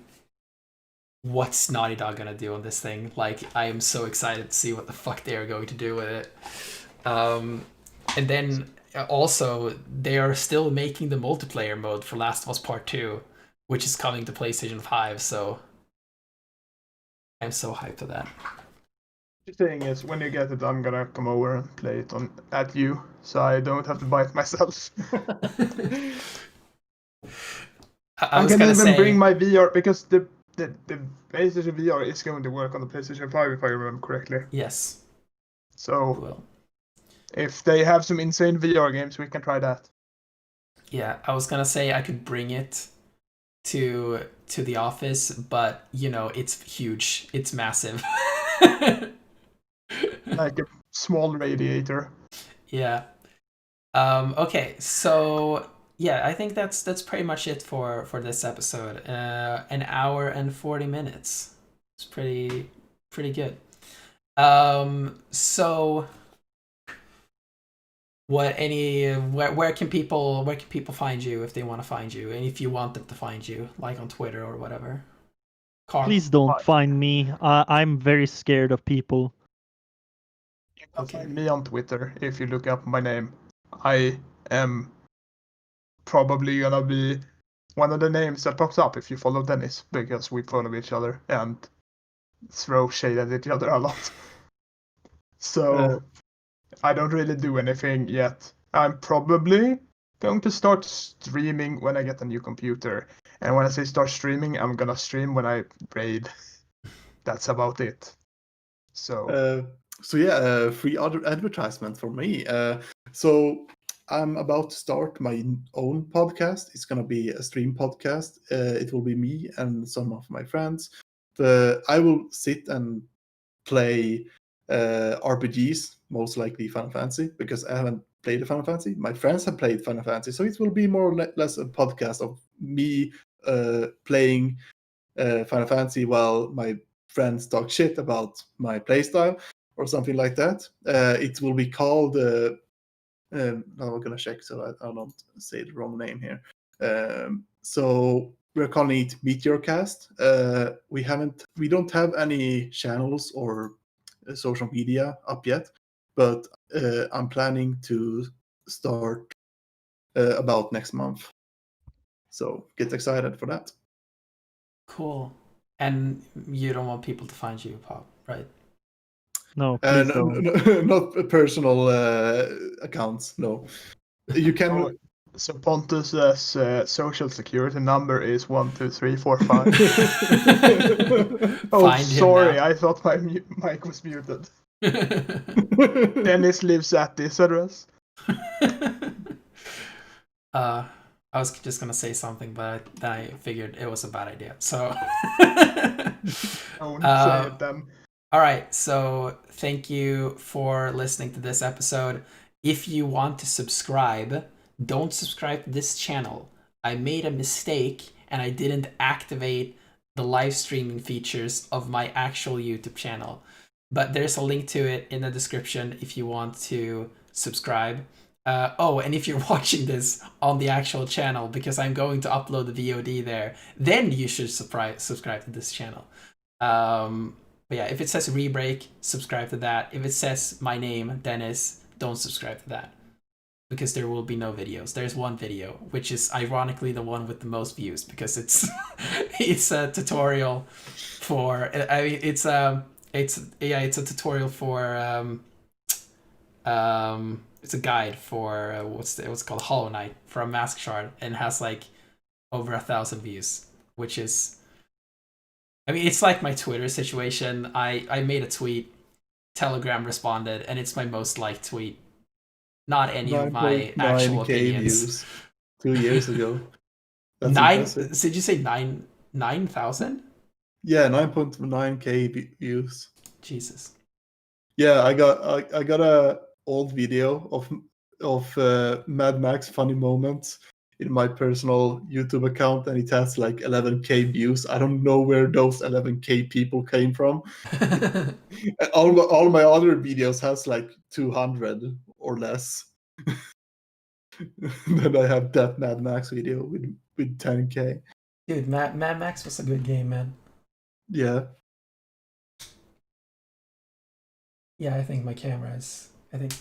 what's Naughty Dog gonna do on this thing? Like, I am so excited to see what the fuck they are going to do with it. And then also, they are still making the multiplayer mode for Last of Us Part 2, which is coming to PlayStation 5, so I'm so hyped for that. The thing is, when you get it, I'm gonna come over and play it at you, so I don't have to buy it myself. I I was can gonna even say, bring my VR because the PlayStation VR is going to work on the PlayStation 5 if I remember correctly. yes, So well, if they have some insane VR games, we can try that. yeah, I was gonna say I could bring it to the office, but you know, it's huge, it's massive. Like a small radiator. Yeah. Okay, so yeah, I think that's pretty much it for this episode. An hour and 40 minutes. It's pretty good. So where can people find you if they want to find you, and if you want them to find you, like on Twitter or whatever? Carl. Please don't Fine. find me. I'm very scared of people. You can Okay. find me on Twitter if you look up my name. I am probably gonna be one of the names that pops up if you follow Dennis, because we follow each other and throw shade at each other a lot. So I don't really do anything yet. I'm probably going to start streaming when I get a new computer. And when I say start streaming, I'm gonna stream when I raid. That's about it. So So yeah, free other advertisement for me. So I'm about to start my own podcast. It's gonna be a stream podcast. It will be me and some of my friends. I will sit and play RPGs, most likely Final Fantasy, because I haven't played a Final Fantasy. My friends have played Final Fantasy, so it will be more or less a podcast of me playing Final Fantasy while my friends talk shit about my playstyle or something like that. It will be called. Now I'm gonna check so I don't say the wrong name here. So we're calling it Meteorcast. We don't have any channels or social media up yet, but I'm planning to start about next month. So get excited for that. Cool. And you don't want people to find you, Pop, right? No, please No, don't. not personal accounts. No, you can. Oh, so Pontus's social security number is 12345. Oh, Find him sorry, now. I thought my mic was muted. Dennis lives at this address. I was just gonna say something, but then I figured it was a bad idea. So, Don't say it then. all right. So, thank you for listening to this episode. If you want to subscribe, don't subscribe to this channel. I made a mistake and I didn't activate the live streaming features of my actual YouTube channel. But there's a link to it in the description if you want to subscribe. And if you're watching this on the actual channel, because I'm going to upload the VOD there, then you should subscribe to this channel. But yeah, if it says Rebreak, subscribe to that. If it says my name, Dennis, don't subscribe to that, because there will be no videos. There's one video, which is ironically the one with the most views, because it's it's a tutorial for. I mean, it's a tutorial for it's a guide for what's it called, Hollow Knight, for a mask shard, and has like over 1,000 views, which is, I mean, it's like my Twitter situation. I made a tweet, Telegram responded, and it's my most liked tweet. Not any of my actual 9.9K opinions. views 2 years ago. That's Nine? impressive. Did you say 9,000? Yeah, 9.9K views. Jesus. Yeah, I got a old video of Mad Max funny moments in my personal YouTube account, and it has like 11K views. I don't know where those 11K people came from. And all my other videos has like 200 or less. Then I have that Mad Max video with 10K. Dude, Mad Max was a good game, man. Yeah. Yeah, I think I think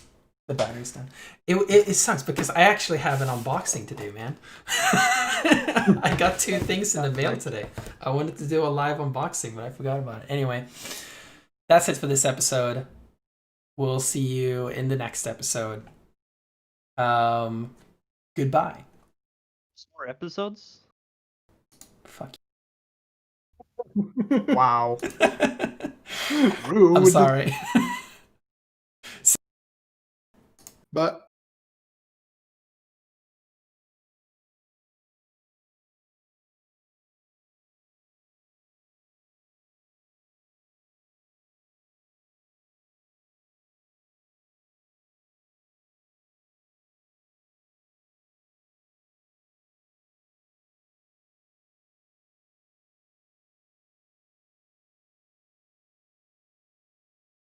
the battery's done. It sucks because I actually have an unboxing to do, man. I got 2 things in the mail today. I wanted to do a live unboxing, but I forgot about it. Anyway, that's it for this episode. We'll see you in the next episode. Goodbye. More episodes? Fuck Wow. you. Rude. I'm sorry. But